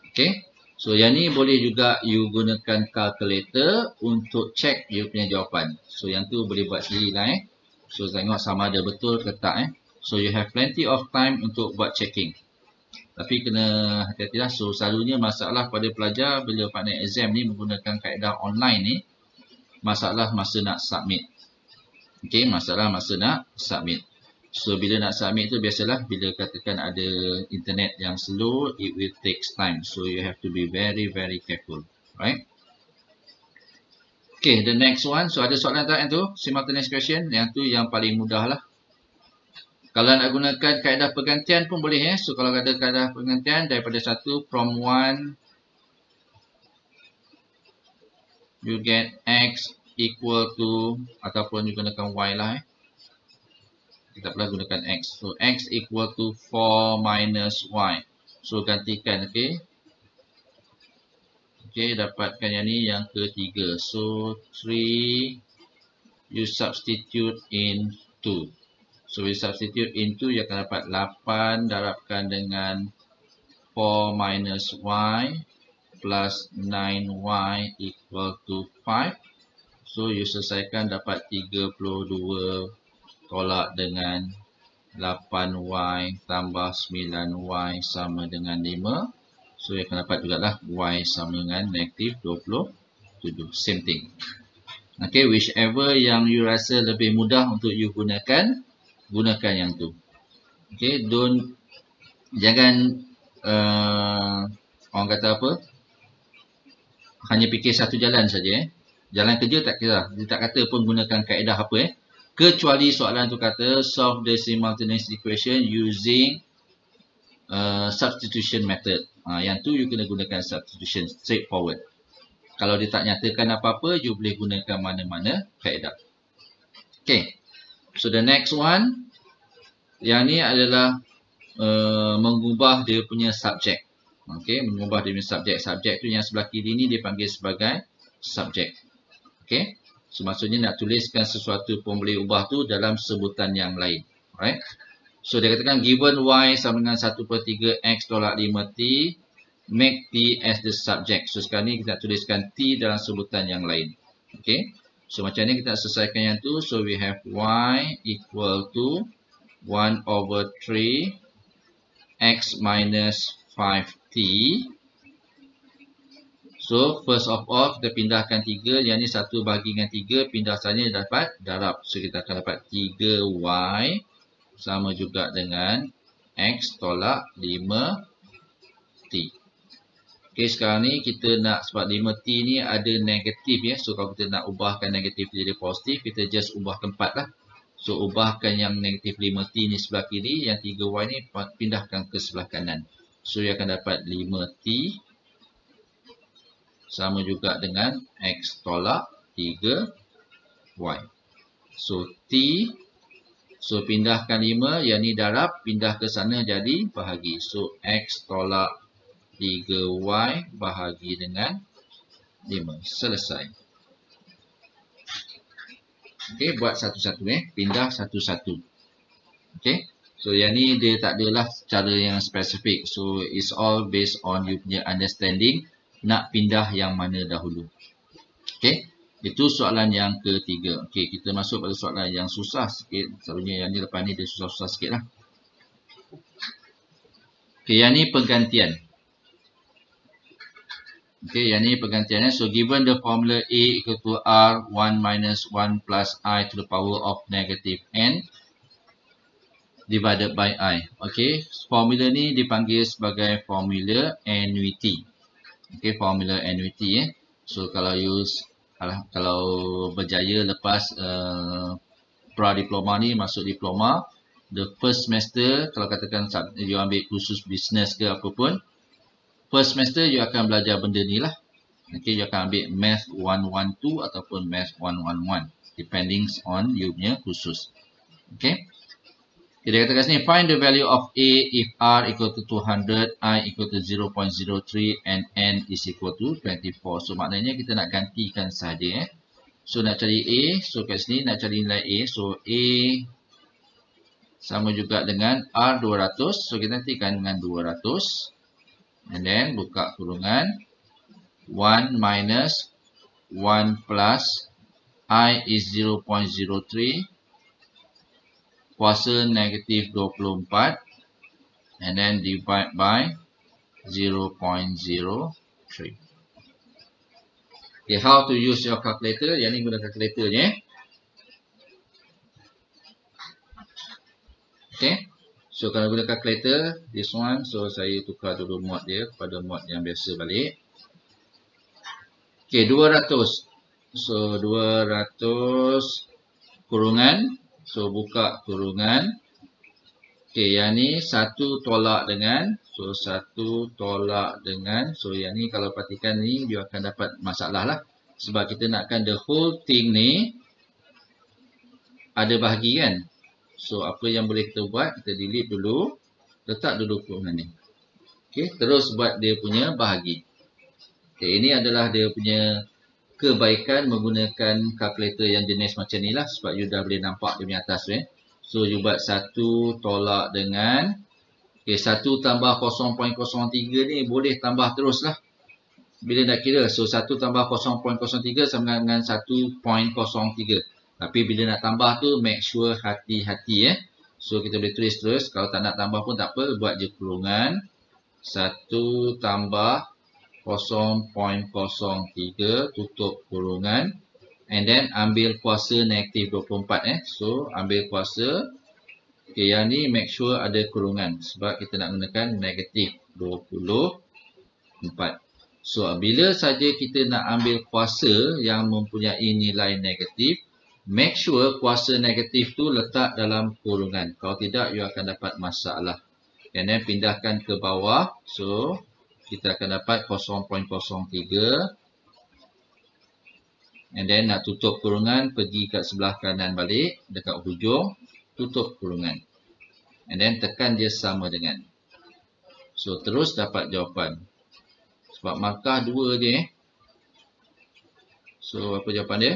Okay, so yang ni boleh juga you gunakan calculator untuk check you punya jawapan. So yang tu boleh buat sendiri lah So tengok sama ada betul ke tak So you have plenty of time untuk buat checking. Tapi kena hati-hati lah. So selalunya masalah pada pelajar bila final exam ni menggunakan kaedah online ni, masalah masa nak submit. Okay, masalah masa nak submit. So bila nak submit tu biasalah bila katakan ada internet yang slow, it will take time. So you have to be very careful. Right? Okay, the next one. So ada soalan tak yang tu? Simultaneous question. Yang tu yang paling mudah lah. Kalau nak gunakan kaedah pergantian pun boleh So kalau ada kaedah pergantian daripada 1 from 1 you get x equal to ataupun you gunakan y lah Kita pernah gunakan x. So x equal to 4 minus y. So gantikan Okay, dapatkan yang ni yang ketiga. So 3 you substitute in 2. So we substitute into you akan dapat 8 darabkan dengan 4 minus y plus 9y equal to 5. So you selesaikan dapat 32 tolak dengan 8y tambah 9y sama dengan 5. So you akan dapat juga lah y sama dengan negatif 27. Same thing. Okay, whichever yang you rasa lebih mudah untuk you gunakan yang tu. Okay, jangan orang kata apa, hanya fikir satu jalan saja Jalan kerja tak kira, dia tak kata pun gunakan kaedah apa kecuali soalan tu kata solve the simultaneous equation using substitution method. Yang tu you kena gunakan substitution straightforward. Kalau dia tak nyatakan apa-apa, you boleh gunakan mana-mana kaedah. Okay. So the next one, Yang ni adalah mengubah dia punya subjek. Okey, mengubah dia punya subjek. Subjek tu yang sebelah kiri ni dia panggil sebagai subjek. Okey. So maksudnya nak tuliskan sesuatu pun boleh ubah tu dalam sebutan yang lain. Alright. So dia katakan given y sama dengan 1/3 x tolak 5t, make t as the subject. So sekarang ni kita nak tuliskan t dalam sebutan yang lain. Okey. So macam ni kita nak selesaikan yang tu. So we have y equal to 1/3 x minus 5t. So first of all kita pindahkan 3. Yang ni 1 bahagi dengan 3. Pindah saja dapat darab. So kita akan dapat 3y sama juga dengan x tolak 5t. Okay, sekarang ni kita nak, sebab 5t ni ada negatif ya. So kalau kita nak ubahkan negatif jadi positif, kita just ubahkan 4 lah. So ubahkan yang negatif 5t ni sebelah kiri, yang 3y ni pindahkan ke sebelah kanan. So ia akan dapat 5t sama juga dengan x tolak 3y. So t, so pindahkan 5, yang ni darab, pindah ke sana jadi bahagi. So x tolak 3y bahagi dengan 5. Selesai. Okey, buat satu-satu pindah satu-satu. Okey. So yang ni dia tak adalah cara yang spesifik. So it's all based on you punya understanding nak pindah yang mana dahulu. Okey. Itu soalan yang ketiga. Okey, kita masuk pada soalan yang susah sikit. Selalunya yang ni lepas ni dia susah-susah sikit lah. Okey, yang ni pergantian. Okey, yang ni pergantiannya. So given the formula A equal to R 1 minus 1 plus I to the power of negative N divided by I. Okey, formula ni dipanggil sebagai formula annuity. Okey, formula annuity So kalau berjaya lepas pra-diploma ni masuk diploma, the first semester kalau katakan you ambil khusus business ke apa pun, first semester you akan belajar benda ni lah. Okay, you akan ambil math 112 ataupun math 111 depending on you punya khusus. Okay. Kita katakan sini, find the value of A if R equal to 200, I equal to 0.03 and N is equal to 24. So maknanya kita nak gantikan saja. So nak cari A, so kat sini nak cari nilai A. So A sama juga dengan R 200. So kita nantikan dengan 200. And then buka kurungan. 1 minus 1 plus I is 0.03. Kuasa negatif 24 and then divide by 0.03. Okay, how to use your calculator? Yang ni guna calculator je. Okay, so kalau guna calculator, this one, so saya tukar dulu mod dia kepada mod yang biasa balik. Okay, 200. So 200 kurungan. So buka kurungan. Okey, yang ni 1 tolak dengan. So 1 tolak dengan. So yang ni kalau perhatikan ni dia akan dapat masalah lah. Sebab kita nakkan the whole thing ni ada bahagi kan. So apa yang boleh kita buat, kita delete dulu. Letak dulu kurungan ni. Okey, terus buat dia punya bahagi. Okey, ini adalah dia punya kebaikan menggunakan kalkulator yang jenis macam ni lah. Sebab you dah boleh nampak dia punya atas tu. So you buat 1 tolak dengan. Okay, 1 tambah 0.03 ni boleh tambah terus lah. Bila nak kira. So 1 tambah 0.03 sama dengan 1.03. Tapi bila nak tambah tu make sure hati-hati So kita boleh tulis terus. Kalau tak nak tambah pun tak apa. Buat je kurungan. 1 tambah 0.03 tutup kurungan and then ambil kuasa negatif 24 So ambil kuasa. Okay, yang ni make sure ada kurungan sebab kita nak gunakan negatif 24. So bila saja kita nak ambil kuasa yang mempunyai nilai negatif, make sure kuasa negatif tu letak dalam kurungan. Kalau tidak you akan dapat masalah. And then pindahkan ke bawah. So kita akan dapat 0.03 and then nak tutup kurungan, pergi kat sebelah kanan balik dekat hujung, tutup kurungan. And then tekan dia sama dengan. So, terus dapat jawapan. Sebab markah 2 dia. So, apa jawapan dia?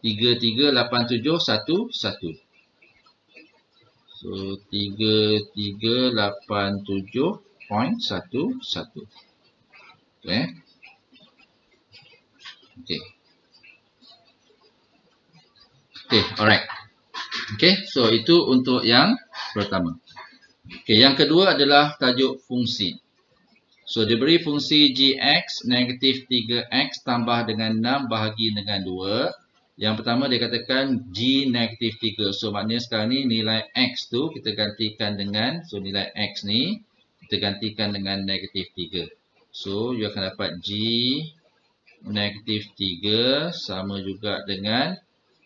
338711. So, 3387.11. Okay. Okay. Okay, alright. Okay, so itu untuk yang pertama. Okay, yang kedua adalah tajuk fungsi. So, diberi fungsi gx negatif 3x tambah dengan 6 bahagi dengan 2. Yang pertama dia katakan g negatif 3. So, maknanya sekarang ni nilai x tu kita gantikan dengan, so nilai x ni kita gantikan dengan negatif 3. So, you akan dapat g negatif 3 sama juga dengan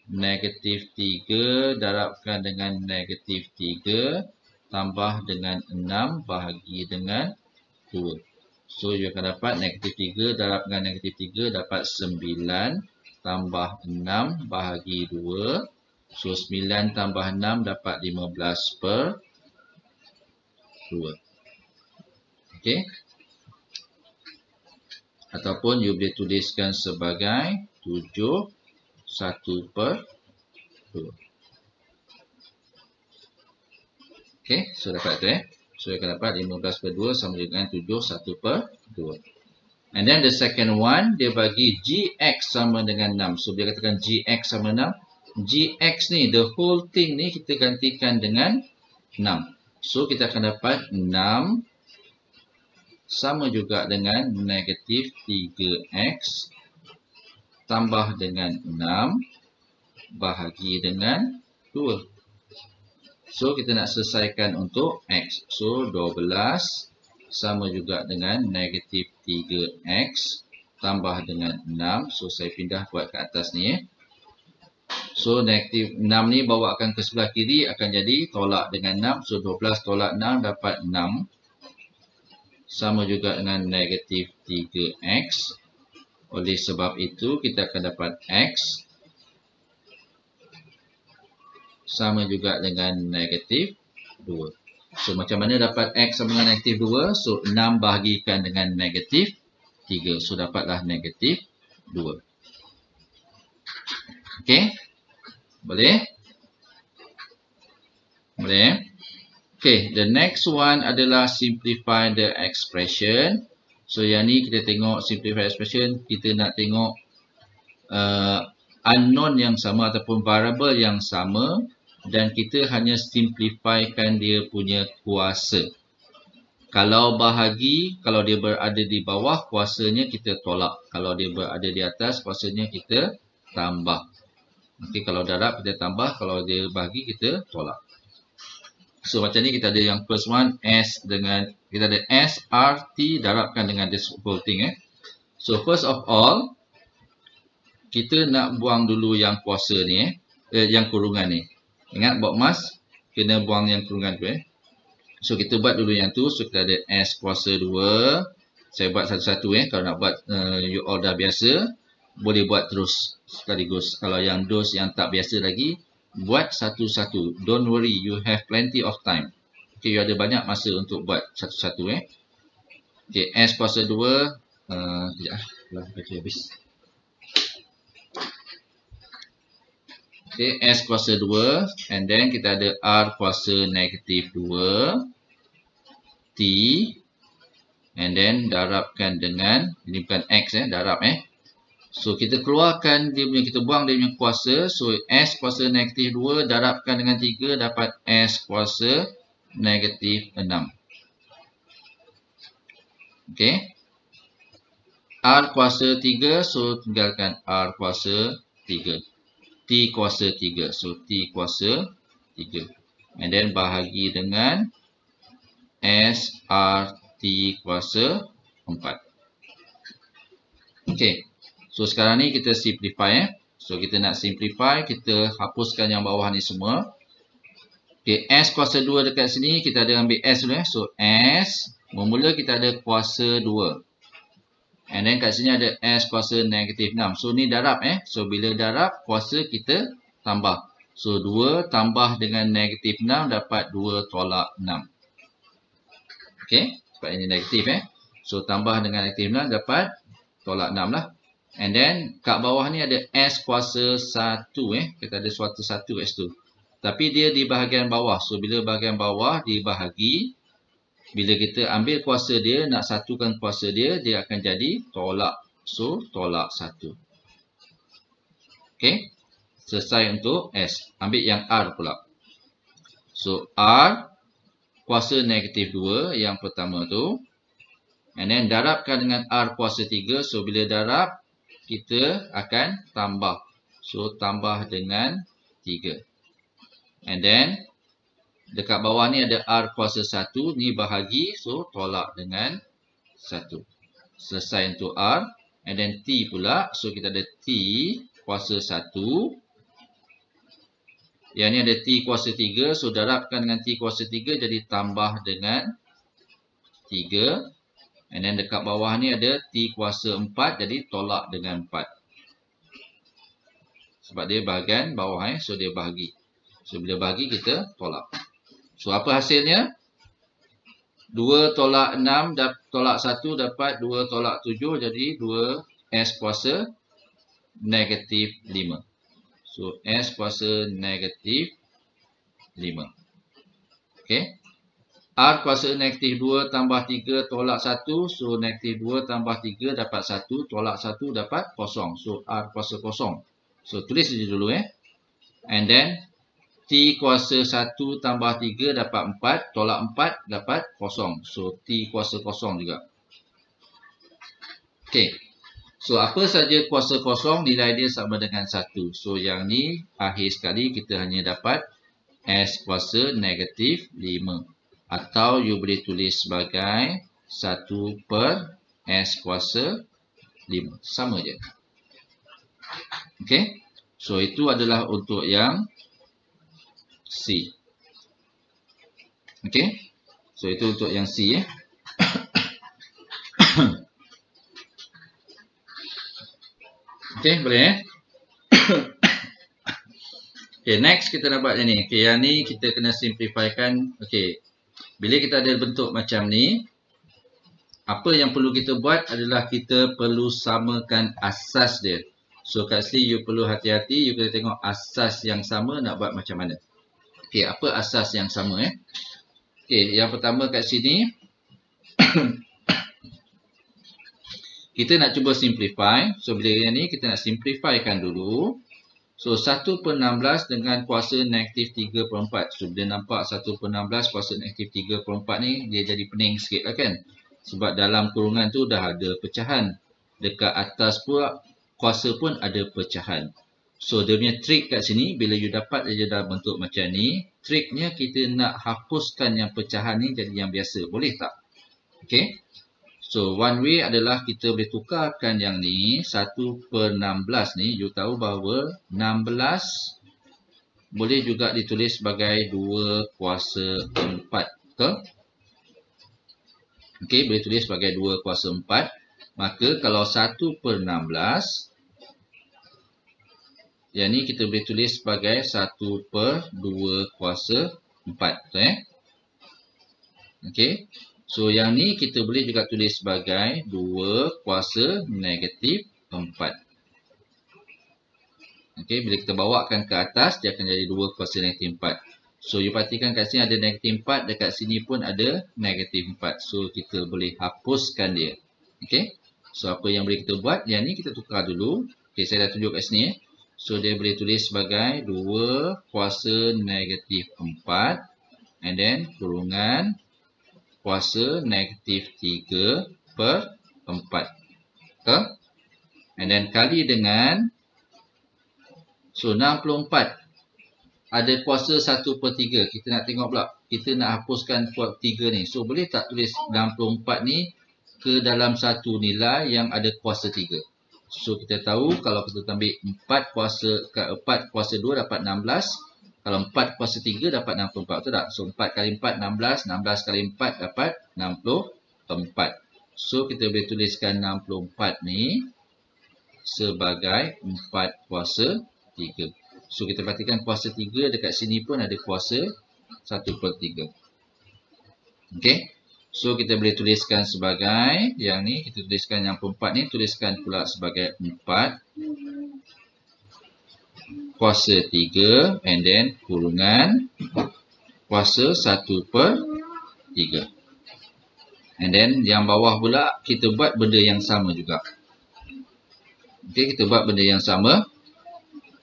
negatif 3 darabkan dengan negatif 3 tambah dengan 6 bahagi dengan 2. So, you akan dapat negatif 3 darabkan negatif 3 dapat 9 tambah 6 bahagi 2. So, 9 tambah 6 dapat 15 per 2. Okay. Ataupun you boleh tuliskan sebagai 7 1 per 2. Okay, so dapat tu So, you akan dapat 15 per 2 sama dengan 7 1 per 2. And then the second one, dia bagi gx sama dengan 6. So, dia katakan gx sama 6. Gx ni, the whole thing ni kita gantikan dengan 6. So, kita akan dapat 6 sama juga dengan negatif 3x tambah dengan 6 bahagi dengan 2. So, kita nak selesaikan untuk x. So, 12 sama juga dengan negatif 3x tambah dengan 6. So, saya pindah buat ke atas ni. So, negatif 6 ni bawakan ke sebelah kiri akan jadi tolak dengan 6. So, 12 tolak 6 dapat 6. Sama juga dengan negatif 3x. Oleh sebab itu, kita akan dapat x sama juga dengan negatif 2. So, macam mana dapat x sama dengan negatif 2? So, 6 bahagikan dengan negatif 3. So, dapatlah negatif 2. Okay? Boleh? Boleh? Okay, the next one adalah simplify the expression. So, yang ni kita tengok simplify expression. Kita nak tengok unknown yang sama ataupun variable yang sama. Dan kita hanya simplifykan dia punya kuasa. Kalau bahagi, kalau dia berada di bawah, kuasanya kita tolak. Kalau dia berada di atas, kuasanya kita tambah. Okay, kalau darab kita tambah, kalau dia bahagi kita tolak. So, macam ni kita ada yang first one, S dengan, kita ada S, R, T, darabkan dengan this whole thing. So, first of all, kita nak buang dulu yang kuasa ni, yang kurungan ni. Ingat, buat mas, kena buang yang kurungan tu. So, kita buat dulu yang tu. So, kita ada S kuasa 2. Saya buat satu-satu. Kalau nak buat, you all dah biasa, boleh buat terus sekaligus. Kalau yang dos yang tak biasa lagi, buat satu-satu. Don't worry, you have plenty of time. Okay, you ada banyak masa untuk buat satu-satu. Okay, S kuasa 2. Sekejap lah, baca habis. Okay, S kuasa 2. And then kita ada R kuasa negatif 2. T. And then darabkan dengan, ini bukan X darab So, kita keluarkan dia punya, kita buang dia punya kuasa. So, S kuasa negatif 2 darabkan dengan 3 dapat S kuasa negatif 6. Okay. R kuasa 3. So, tinggalkan R kuasa 3. T kuasa 3. So, T kuasa 3. And then bahagi dengan S, R, T kuasa 4. Okay. So, sekarang ni kita simplify. So, kita nak simplify. Kita hapuskan yang bawah ni semua. Okay. S kuasa 2 dekat sini. Kita ada ambil S dulu. So, S. Bermula kita ada kuasa 2. And then kat sini ada S kuasa negatif 6. So, ni darab So, bila darab, kuasa kita tambah. So 2 tambah dengan negatif 6 dapat 2 tolak 6. Okey, sebab ini negatif So tambah dengan negatif 6 dapat tolak 6 lah. And then kat bawah ni ada S kuasa 1 kita ada suatu 1 kat situ. Tapi dia di bahagian bawah. So bila bahagian bawah dibahagi, bila kita ambil kuasa dia, nak satukan kuasa dia, dia akan jadi tolak. So tolak 1. Okey. Selesai untuk S. Ambil yang R pula. So R kuasa negatif 2 yang pertama tu. And then darabkan dengan R kuasa 3. So bila darab, kita akan tambah. So tambah dengan 3. And then dekat bawah ni ada R kuasa 1. Ni bahagi. So tolak dengan 1. Selesai untuk R. And then T pula. So kita ada T kuasa 1. Yang ni ada T kuasa 3. So darabkan dengan T kuasa 3. Jadi tambah dengan 3. And then dekat bawah ni ada T kuasa 4. Jadi tolak dengan 4. Sebab dia bahagian bawah So dia bahagi. So bila bahagi kita tolak. So apa hasilnya? 2 tolak 6 tolak 1 dapat 2 tolak 7. Jadi 2 S kuasa negatif 5. So S kuasa negatif 5. Okey. R kuasa negatif 2 tambah 3 tolak 1. So negatif 2 tambah 3 dapat 1. Tolak 1 dapat 0. So R kuasa 0. So tulis saja dulu And then T kuasa 1 tambah 3 dapat 4. Tolak 4 dapat 0. So T kuasa 0 juga. Okey. So apa saja kuasa 0 nilai dia sama dengan 1. So yang ni akhir sekali kita hanya dapat S kuasa negatif 5. Atau you boleh tulis sebagai 1 per S kuasa 5. Sama je. Okey. So itu adalah untuk yang C. Okey. So itu untuk yang C Okey, boleh Okay, next kita nak buat ni. Okay, yang ni kita kena simplifykan. Okay. Bila kita ada bentuk macam ni, apa yang perlu kita buat adalah kita perlu samakan asas dia. So kat sini you perlu hati-hati, you kena tengok asas yang sama nak buat macam mana. Okay, apa asas yang sama Okay, yang pertama kat sini kita nak cuba simplify. So bila yang ni kita nak simplifykan dulu. So 1 per 16 dengan kuasa negatif 3 per 4. So bila nampak 1 per 16 kuasa negatif 3 per 4 ni, dia jadi pening sikit lah kan. Sebab dalam kurungan tu dah ada pecahan. Dekat atas pula kuasa pun ada pecahan. So dia punya trik kat sini, bila you dapat aja dalam bentuk macam ni, triknya kita nak hapuskan yang pecahan ni jadi yang biasa. Boleh tak? Okay. So one way adalah kita boleh tukarkan yang ni 1 per 16 ni. You tahu bahawa 16 boleh juga ditulis sebagai 2 kuasa 4. Betul? Okey, boleh tulis sebagai 2 kuasa 4. Maka kalau 1 per 16, yang ni kita boleh tulis sebagai 1 per 2 kuasa 4. Betul Okey. So yang ni kita boleh juga tulis sebagai 2 kuasa negatif 4. Okey, bila kita bawakan ke atas, dia akan jadi 2 kuasa negatif 4. So you perhatikan kat sini ada negatif 4, dekat sini pun ada negatif 4. So kita boleh hapuskan dia. Okey. So apa yang boleh kita buat? Yang ni kita tukar dulu. Okey, saya dah tunjuk kat sini So dia boleh tulis sebagai 2 kuasa negatif 4. And then kurungan kuasa negatif 3 per 4. Okay? And then kali dengan, so 64. Ada kuasa 1 per 3. Kita nak tengok pula. Kita nak hapuskan kuasa 3 ni. So boleh tak tulis 64 ni ke dalam satu nilai yang ada kuasa 3. So kita tahu kalau kita ambil 4 kuasa 2 dapat 16. Kalau 4 kuasa 3 dapat 64. Betul tak? So 4 kali 4, 16. 16 kali 4 dapat 64. So kita boleh tuliskan 64 ni sebagai 4 kuasa 3. So kita perhatikan kuasa 3 dekat sini pun ada kuasa 1/3. Okey. So kita boleh tuliskan sebagai yang ni, kita tuliskan yang perempat ni, tuliskan pula sebagai 4 kuasa 3 and then kurungan kuasa 1/3. And then yang bawah pula kita buat benda yang sama juga. Okey, kita buat benda yang sama.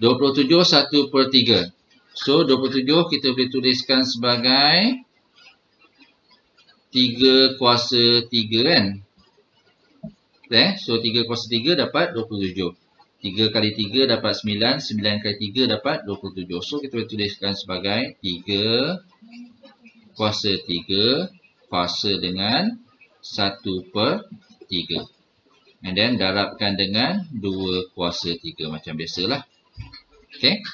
27 1/3. So 27 kita boleh tuliskan sebagai 3 kuasa 3 kan. So 3 kuasa 3 dapat 27. 3 kali 3 dapat 9. 9 kali 3 dapat 27. So kita boleh tuliskan sebagai 3 kuasa 3 kuasa dengan 1/3. And then darabkan dengan 2 kuasa 3 macam biasalah. Okay.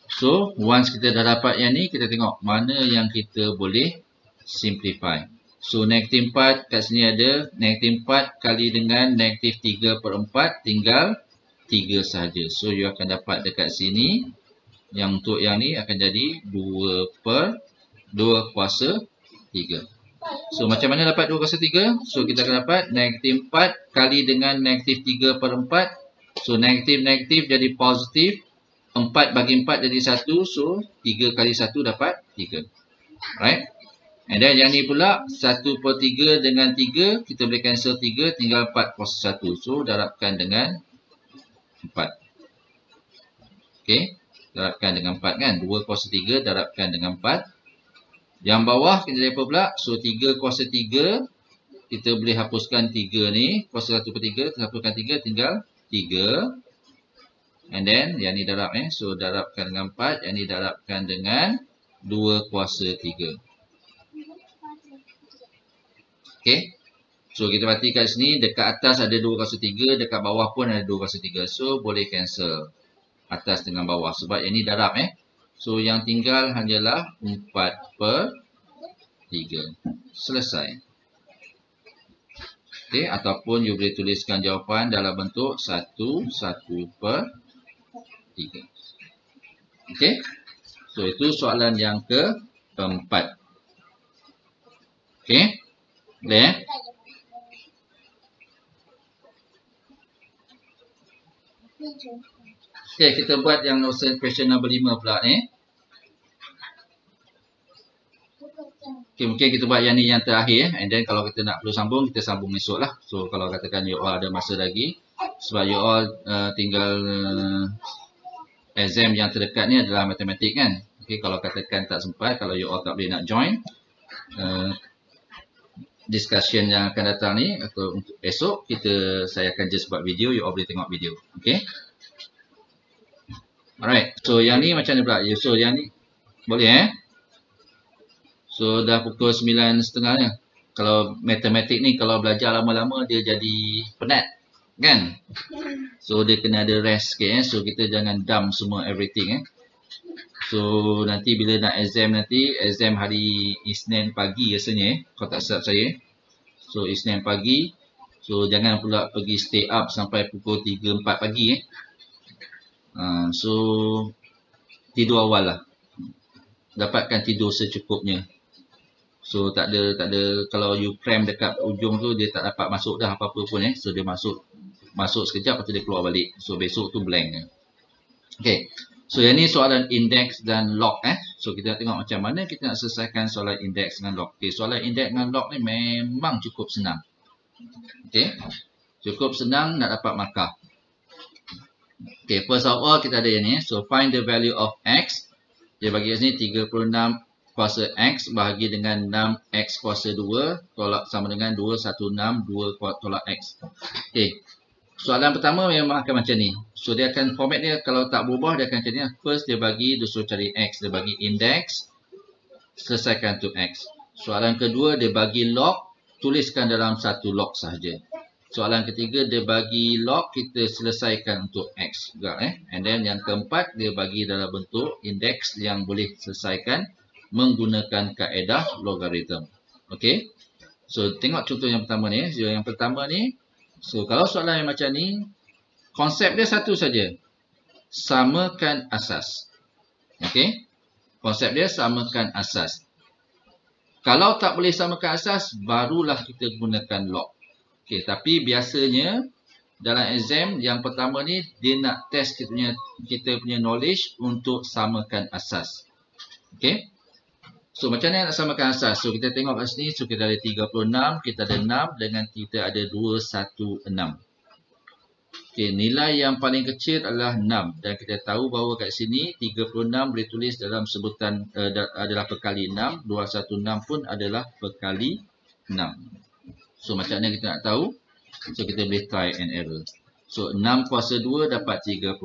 So once kita dah dapat yang ni, kita tengok mana yang kita boleh simplify. So negatif 4 kat sini ada. Negatif 4 kali dengan negatif 3/4 tinggal 3 sahaja. So you akan dapat dekat sini. Yang untuk yang ni akan jadi 2 kuasa 3. So macam mana dapat 2 kuasa 3? So kita akan dapat negatif 4 kali dengan negatif 3/4. So negatif jadi positif. 4 bagi 4 jadi 1. So 3 kali 1 dapat 3. Right? And then yang ni pula 1/3 dengan 3. Kita boleh cancel 3. Tinggal 4 kuasa 1. So darabkan dengan 4. Okay. Darabkan dengan 4 kan. 2 kuasa 3 darabkan dengan 4. Yang bawah kita jadi apa pula? So 3 kuasa 3. Kita boleh hapuskan 3 ni. Kuasa 1/3. Hapuskan 3. Tinggal 3. And then yang ni darab So darabkan dengan 4. Yang ni darabkan dengan 2 kuasa 3. Okay. So kita perhati kat sini. Dekat atas ada 2 kuasa 3. Dekat bawah pun ada 2 kuasa 3. So boleh cancel atas dengan bawah. Sebab yang ni darab So yang tinggal hanyalah 4/3. Selesai. Okay. Ataupun you boleh tuliskan jawapan dalam bentuk 1/3. Okay. So itu soalan yang keempat. Okay. Boleh Okay, kita buat yang question number 5 pula ni. Okay, mungkin kita buat yang ni yang terakhir. And then kalau kita nak perlu sambung, kita sambung esok lah. So kalau katakan you all ada masa lagi. Sebab you all tinggal exam yang terdekat ni adalah matematik kan. Okay, kalau katakan tak sempat, kalau you all tak boleh nak join discussion yang akan datang ni atau untuk esok, saya akan just buat video, you all boleh tengok video. Okay. Alright. So yang ni macam ni pula. So yang ni boleh So dah pukul 9.30 ni. Kalau matematik ni kalau belajar lama-lama dia jadi penat kan. So dia kena ada rest sikit So kita jangan dump semua everything So nanti bila nak exam exam hari Isnin pagi rasanya kalau tak silap saya. So Isnin pagi. So jangan pula pergi stay up sampai pukul 3-4 pagi So tidur awal lah. Dapatkan tidur secukupnya. So tak ada kalau you cram dekat ujung tu dia tak dapat masuk dah apa-apa pun So dia masuk sekejap lepas tu dia keluar balik. So besok tu blank Okay. So yang ni soalan index dan log So kita tengok macam mana kita nak selesaikan soalan index dengan log. Okay, soalan index dengan log ni memang cukup senang. Okay. Cukup senang nak dapat markah. Okay, first of all kita ada yang ni. So find the value of x. Dia bagi kat sini 36 kuasa x bahagi dengan 6x kuasa 2 tolak sama dengan 216 2 tolak x. Okay. Soalan pertama memang akan macam ni. So dia akan format dia kalau tak berubah dia akan macam ni. First dia bagi dia suruh cari x, dia bagi index, selesaikan untuk x. Soalan kedua dia bagi log, tuliskan dalam satu log sahaja. Soalan ketiga dia bagi log, kita selesaikan untuk x juga And then yang keempat dia bagi dalam bentuk index yang boleh selesaikan menggunakan kaedah logaritm. Okay. So tengok contoh yang pertama ni. So yang pertama ni, so kalau soalan yang macam ni, konsep dia satu saja. samakan asas. Okey. Konsep dia samakan asas. Kalau tak boleh samakan asas, barulah kita gunakan log. Okey, tapi biasanya dalam exam yang pertama ni dia nak test kita punya knowledge untuk samakan asas. Okey. So macam mana nak samakan asas? So kita tengok kat sini, so kita ada 36, kita ada 6 dengan kita ada 216. Okey, nilai yang paling kecil adalah 6 dan kita tahu bahawa kat sini 36 boleh tulis dalam sebutan adalah perkali 6, 216 pun adalah perkali 6. So macam mana kita nak tahu? So kita boleh try and error. So 6 kuasa 2 dapat 36.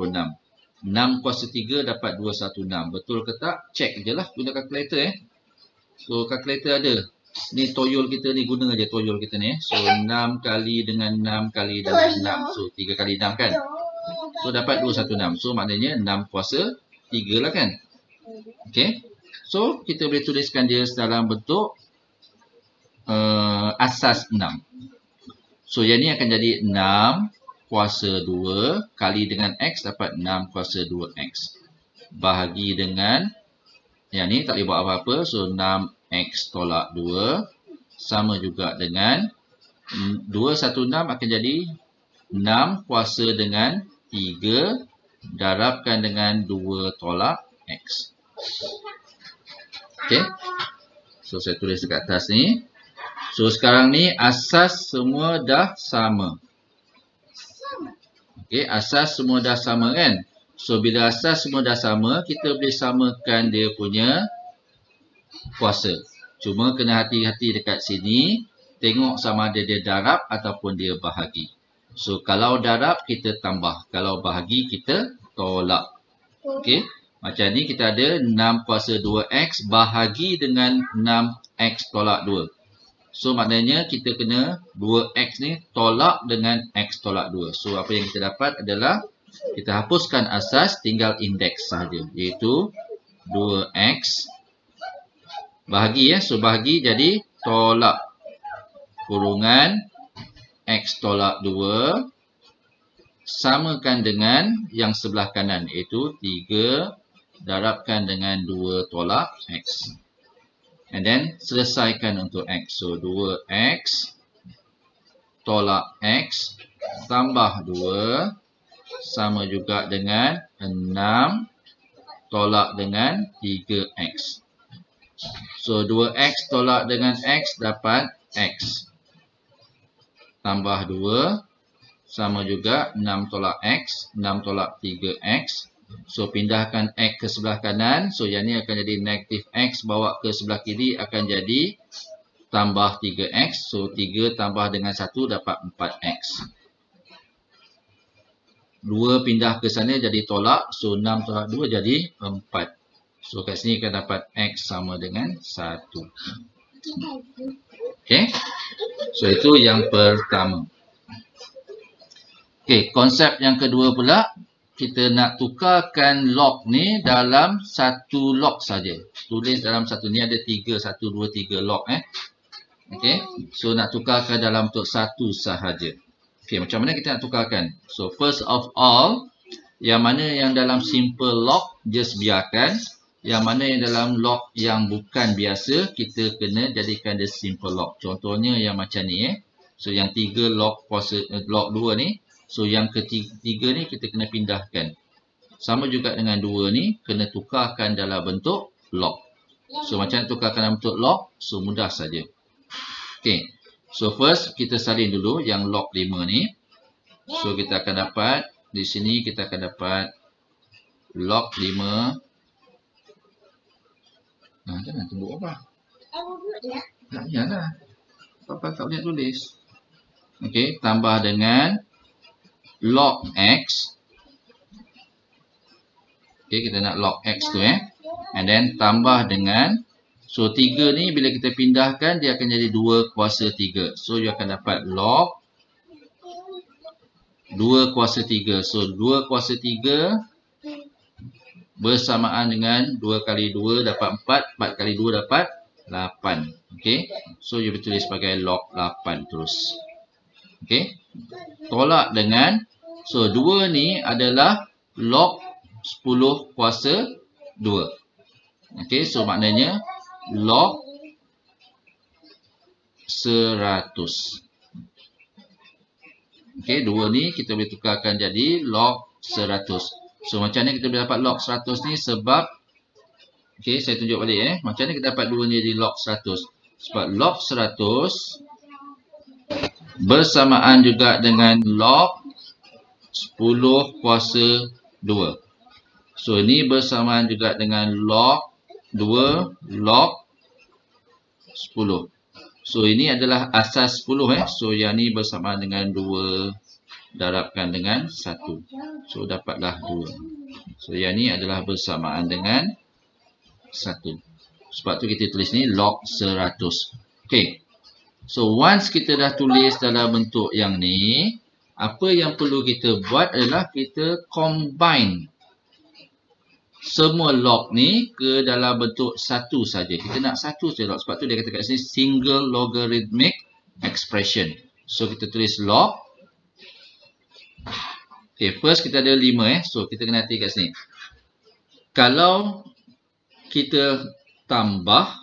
6 kuasa 3 dapat 216. Betul ke tak? Check je lah guna kalkulator So kalkulator ada. Ni toyol kita ni, guna je toyol kita ni. So 6 kali dengan 6 kali dengan 6. So 3 kali 6 kan. So dapat 216. So maknanya 6 kuasa 3 lah kan. Okay. So kita boleh tuliskan dia dalam bentuk asas 6. So yang ni akan jadi 6 kuasa 2 kali dengan X dapat 6 kuasa 2X. Bahagi dengan yang ni tak boleh buat apa-apa. So 6X tolak 2 sama juga dengan 216 akan jadi 6 kuasa dengan 3 darabkan dengan 2 tolak X. Okay. So saya tulis dekat atas ni. So sekarang ni asas semua dah sama. Okay, asas semua dah sama kan. So bila asas semua dah sama, kita boleh samakan dia punya kuasa. Cuma kena hati-hati dekat sini. Tengok sama ada dia darab ataupun dia bahagi. So kalau darab kita tambah. Kalau bahagi kita tolak. Okay. Macam ni kita ada 6 kuasa 2X bahagi dengan 6X tolak 2. So maknanya kita kena 2X ni tolak dengan X tolak 2. So apa yang kita dapat adalah kita hapuskan asas, tinggal indeks sahaja. Iaitu 2X bahagi So bahagi jadi tolak kurungan X tolak 2 samakan dengan yang sebelah kanan. Iaitu 3 darabkan dengan 2 tolak X. And then selesaikan untuk X. So 2X tolak X tambah 2 sama juga dengan 6 tolak dengan 3X. So 2X tolak dengan X dapat X. Tambah 2 sama juga 6 tolak X. 6 tolak 3X. So pindahkan X ke sebelah kanan. So yang ni akan jadi negatif X. Bawa ke sebelah kiri akan jadi tambah 3X. So 3 tambah dengan 1 dapat 4X. 2 pindah ke sana jadi tolak. So 6 tolak 2 jadi 4. So kat sini akan dapat X sama dengan 1. Okay. So itu yang pertama. Okay. Konsep yang kedua pula. Kita nak tukarkan log ni dalam satu log saja. Tulis dalam satu ni ada 3, 1, 2, 3 log Okay. So nak tukarkan dalam bentuk satu sahaja. Okay, macam mana kita nak tukarkan? So first of all, yang mana yang dalam simple log just biarkan. Yang mana yang dalam log yang bukan biasa, kita kena jadikan dia simple log. Contohnya yang macam ni So yang 3 log kuasa log 2 ni. So yang ketiga ni kita kena pindahkan. Sama juga dengan 2 ni kena tukarkan dalam bentuk log. So macam mana tukarkan dalam bentuk log? So mudah saja. Okay. So first kita salin dulu yang log 5 ni. So kita akan dapat di sini kita akan dapat log 5. Jangan tunggu apa? Tak payahlah. Papa tak boleh tulis. Okay. Tambah dengan log X. Okay, kita nak log X tu And then tambah dengan. So 3 ni bila kita pindahkan dia akan jadi 2 kuasa 3. So you akan dapat log 2 kuasa 3. So 2 kuasa 3 bersamaan dengan 2 kali 2 dapat 4. 4 kali 2 dapat 8. Okay. So you boleh tulis sebagai log 8 terus. Okay. Tolak dengan. So 2 ni adalah log 10 kuasa 2. Okey, so maknanya log 100. Okey, 2 ni kita boleh tukarkan jadi log 100. So macam ni kita boleh dapat log 100 ni sebab, okey, saya tunjuk balik macam ni kita dapat 2 ni jadi log 100. Sebab log 100 bersamaan juga dengan log 10 kuasa 2. So ini bersamaan juga dengan log 2 log 10. So ini adalah asas 10 So yang ni bersamaan dengan 2 darabkan dengan 1. So dapatlah 2. So yang ni adalah bersamaan dengan 1. Sebab tu kita tulis ni log 100. Okey. So once kita dah tulis dalam bentuk yang ni, apa yang perlu kita buat adalah kita combine semua log ni ke dalam bentuk satu saja. Kita nak satu saja log. Sebab tu dia kata kat sini single logarithmic expression. So kita tulis log. Okay, first kita ada 5 So kita kena hati kat sini. Kalau kita tambah,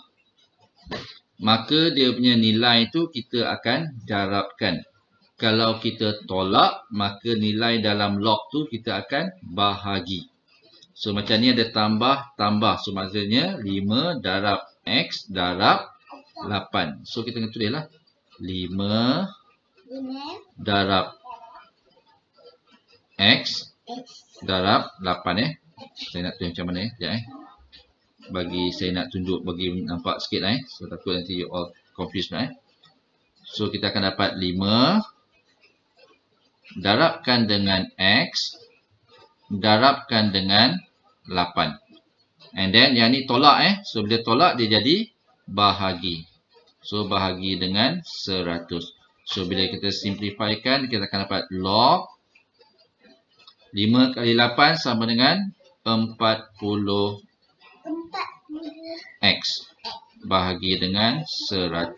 maka dia punya nilai tu kita akan darabkan. Kalau kita tolak, maka nilai dalam log tu kita akan bahagi. So macam ni ada tambah. So maksudnya 5 darab X darab 8. So kita kena tulis lah. 5 darab X darab 8 Saya nak tulis macam mana sekejap Bagi saya nak tunjuk, bagi nampak sikit So takut nanti you all confused So kita akan dapat 5 darabkan dengan X darabkan dengan 8. And then yang ni tolak So bila tolak dia jadi bahagi. So bahagi dengan 100. So bila kita simplifykan, kita akan dapat log 5 kali 8 sama dengan 40 X bahagi dengan 100.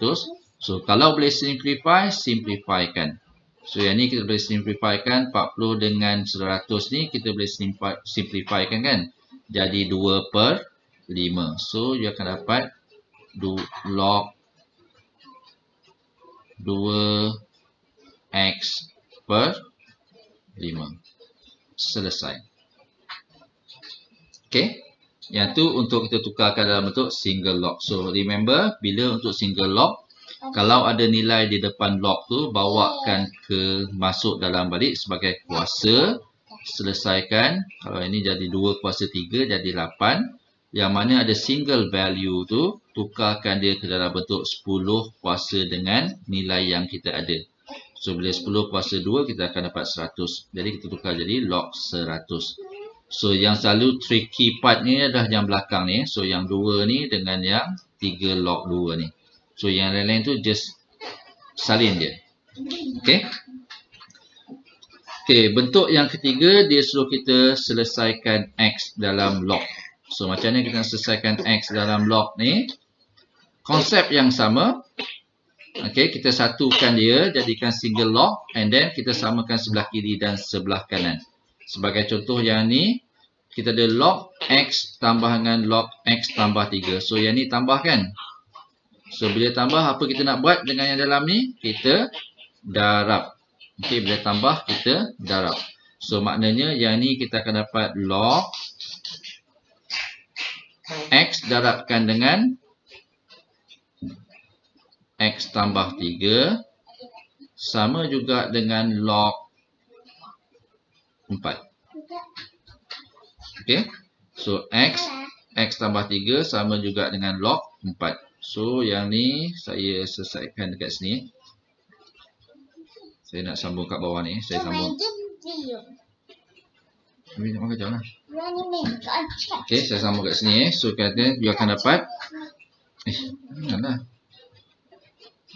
So kalau boleh simplify, simplifykan. So yang ni kita boleh simplifykan. 40 dengan 100 ni kita boleh simplifykan kan. Jadi 2/5. So you akan dapat log 2x per 5. Selesai. Okay. Yang tu untuk kita tukarkan dalam bentuk single log. So remember, bila untuk single log, kalau ada nilai di depan log tu, bawakan ke masuk dalam balik sebagai kuasa. Selesaikan. Kalau ini jadi 2 kuasa 3 jadi 8. Yang mana ada single value tu, tukarkan dia ke dalam bentuk 10 kuasa dengan nilai yang kita ada. So bila 10 kuasa 2 kita akan dapat 100. Jadi kita tukar jadi log 100. So yang selalu tricky part ni adalah yang belakang ni. So yang 2 ni dengan yang 3 log 2 ni. So yang lain-lain tu just salin je. Okay. Okay, bentuk yang ketiga dia suruh kita selesaikan X dalam log. So macam ni kita selesaikan X dalam log ni. Konsep yang sama. Okay, kita satukan dia jadikan single log. And then kita samakan sebelah kiri dan sebelah kanan. Sebagai contoh yang ni, kita ada log X tambah dengan log X tambah 3. So yang ni tambahkan. So bila tambah, apa kita nak buat dengan yang dalam ni? Kita darab. Okay, bila tambah, kita darab. So maknanya yang ni kita akan dapat log X darabkan dengan X tambah 3 sama juga dengan log 4. Okay. So X tambah 3 sama juga dengan log 4. So yang ni saya selesaikan dekat sini. Saya nak sambung kat bawah ni. Saya sambung. Ini nak makan jauh lah. Okay, saya sambung kat sini. So kata you akan dapat. Mana?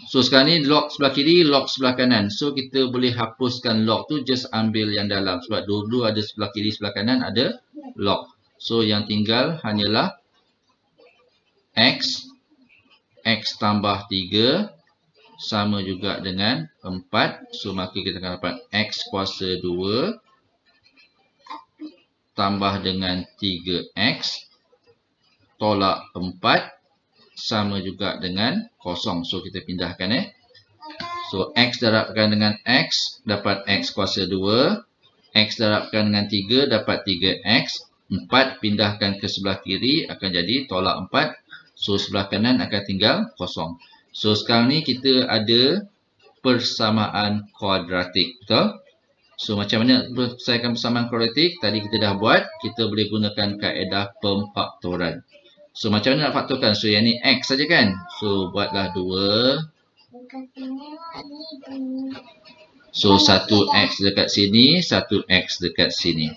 So sekarang ni log sebelah kiri, log sebelah kanan. So kita boleh hapuskan log tu, just ambil yang dalam. Sebab dulu ada sebelah kiri, sebelah kanan ada log. So yang tinggal hanyalah X tambah 3 sama juga dengan 4. So maka kita akan dapat X kuasa 2 tambah dengan 3x tolak 4 sama juga dengan 0. So, kita pindahkan. So, x darabkan dengan x dapat x kuasa 2. X darabkan dengan 3 dapat 3x. 4 pindahkan ke sebelah kiri akan jadi tolak 4. So, sebelah kanan akan tinggal 0. So, sekarang ni kita ada persamaan kuadratik. Betul? So, macam mana menyelesaikan persamaan kuadratik? Tadi kita dah buat. Kita boleh gunakan kaedah pemfaktoran. So, macam mana nak faktorkan? So, yang ni x saja kan? So, buatlah 2. So, 1x dekat sini, 1x dekat sini.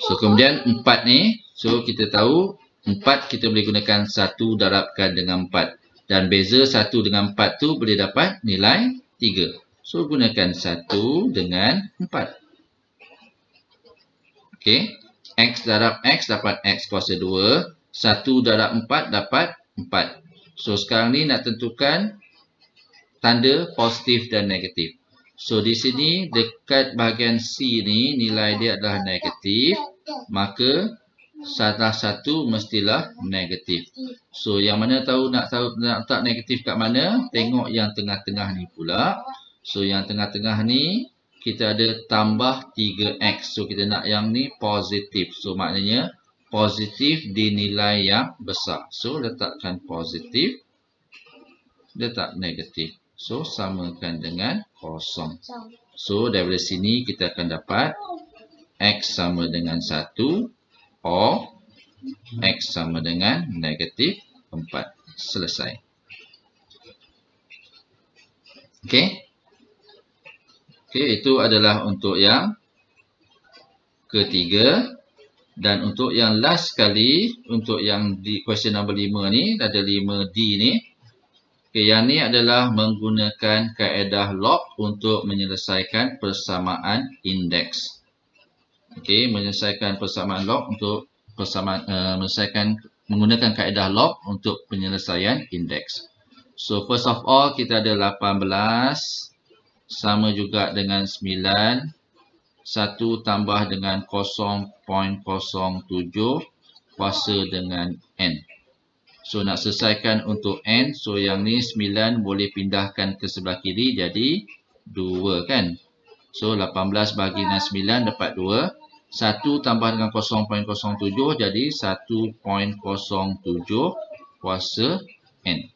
So, kemudian 4 ni. So, kita tahu 4 kita boleh gunakan 1 darabkan dengan 4. Dan beza 1 dengan 4 tu boleh dapat nilai 3. So, gunakan 1 dengan 4. Okey. X darab x dapat x kuasa 2. 1 darab 4 dapat 4. So, sekarang ni nak tentukan tanda positif dan negatif. So, di sini dekat bahagian C ni nilai dia adalah negatif. Maka, salah satu mestilah negatif. So, yang mana tahu nak letak negatif kat mana? Tengok yang tengah-tengah ni pula. So, yang tengah-tengah ni, kita ada tambah 3x. So, kita nak yang ni positif. So, maknanya positif di nilai yang besar. So, letakkan positif. Letak negatif. So, samakan dengan 0. So, daripada sini kita akan dapat x sama dengan 1 or x sama dengan negatif 4. Selesai. Okey. Okey, itu adalah untuk yang ketiga. Dan untuk yang last sekali, untuk yang di question number 5 ni, ada 5D ni. Okey, yang ni adalah menggunakan kaedah log untuk menyelesaikan persamaan indeks. Okey, menyelesaikan persamaan log untuk menggunakan kaedah log untuk penyelesaian indeks. So, first of all, kita ada 18 sama juga dengan 9. 1 tambah dengan 0.07 kuasa dengan n. So, nak selesaikan untuk n. So, yang ni 9 boleh pindahkan ke sebelah kiri jadi 2 kan. So, 18 bagi dengan 9 dapat 2. 1 tambah dengan 0.07 jadi 1.07 kuasa n.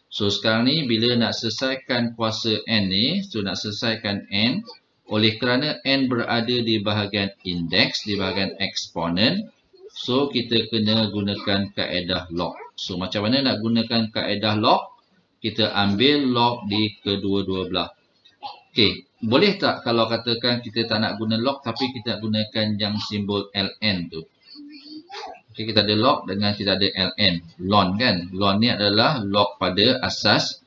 So, sekarang ni bila nak selesaikan kuasa n ni, so nak selesaikan n, oleh kerana n berada di bahagian indeks, di bahagian eksponen, so kita kena gunakan kaedah log. So, macam mana nak gunakan kaedah log? Kita ambil log di kedua-dua belah. Okey, boleh tak kalau katakan kita tak nak guna log tapi kita nak gunakan yang simbol ln tu? Okay, kita ada log dengan kita ada ln. Ln kan? Ln ni adalah log pada asas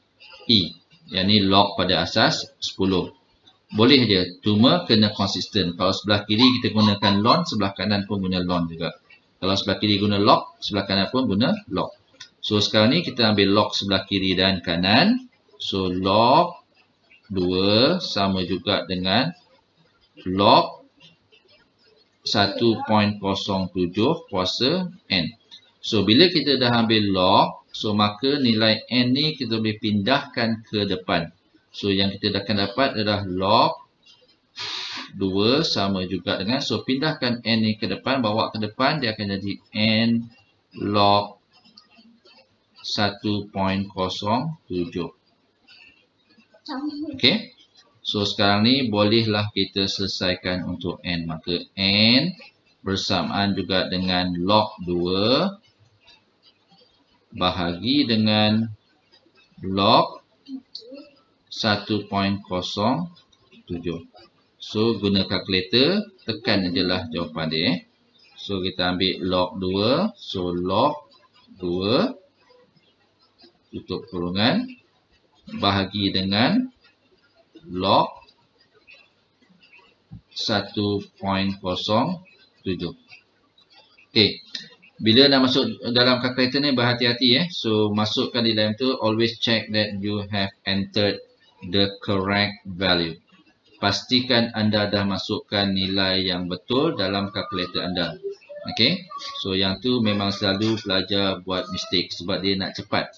E. Yang ni log pada asas 10. Boleh je. Cuma kena konsisten. Kalau sebelah kiri kita gunakan ln, sebelah kanan pun guna ln juga. Kalau sebelah kiri guna log, sebelah kanan pun guna log. So, sekarang ni kita ambil log sebelah kiri dan kanan. So, log 2 sama juga dengan log 1.07 kuasa n. So, bila kita dah ambil log, so maka nilai n ni kita boleh pindahkan ke depan. So, yang kita akan dapat adalah log 2 sama juga dengan, so pindahkan n ni ke depan, bawa ke depan, dia akan jadi n log 1.07. Okey. So, sekarang ni bolehlah kita selesaikan untuk n. Maka n bersamaan juga dengan log 2 bahagi dengan log 1.07. So, guna kalkulator, tekan je lah jawapan dia. So, kita ambil log 2. So, log 2 tutup kurungan bahagi dengan log 1.07. Okey. Bila nak masuk dalam kalkulator ni berhati-hati So, masukkan di dalam tu, always check that you have entered the correct value. pastikan anda dah masukkan nilai yang betul dalam kalkulator anda. Okay, so yang tu memang selalu pelajar buat mistake sebab dia nak cepat.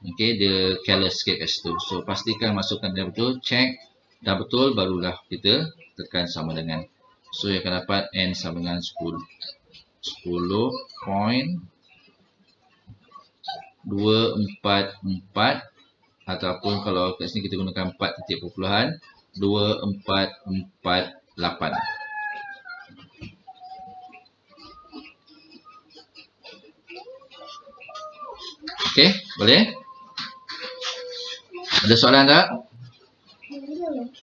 Okay, dia careless sikit kat situ. So pastikan masukkan dia betul, check dah betul, barulah kita tekan sama dengan. So yang akan dapat N sama dengan 10.244 ataupun kalau kat sini kita gunakan 4.2448. Okey, boleh? Ada soalan tak?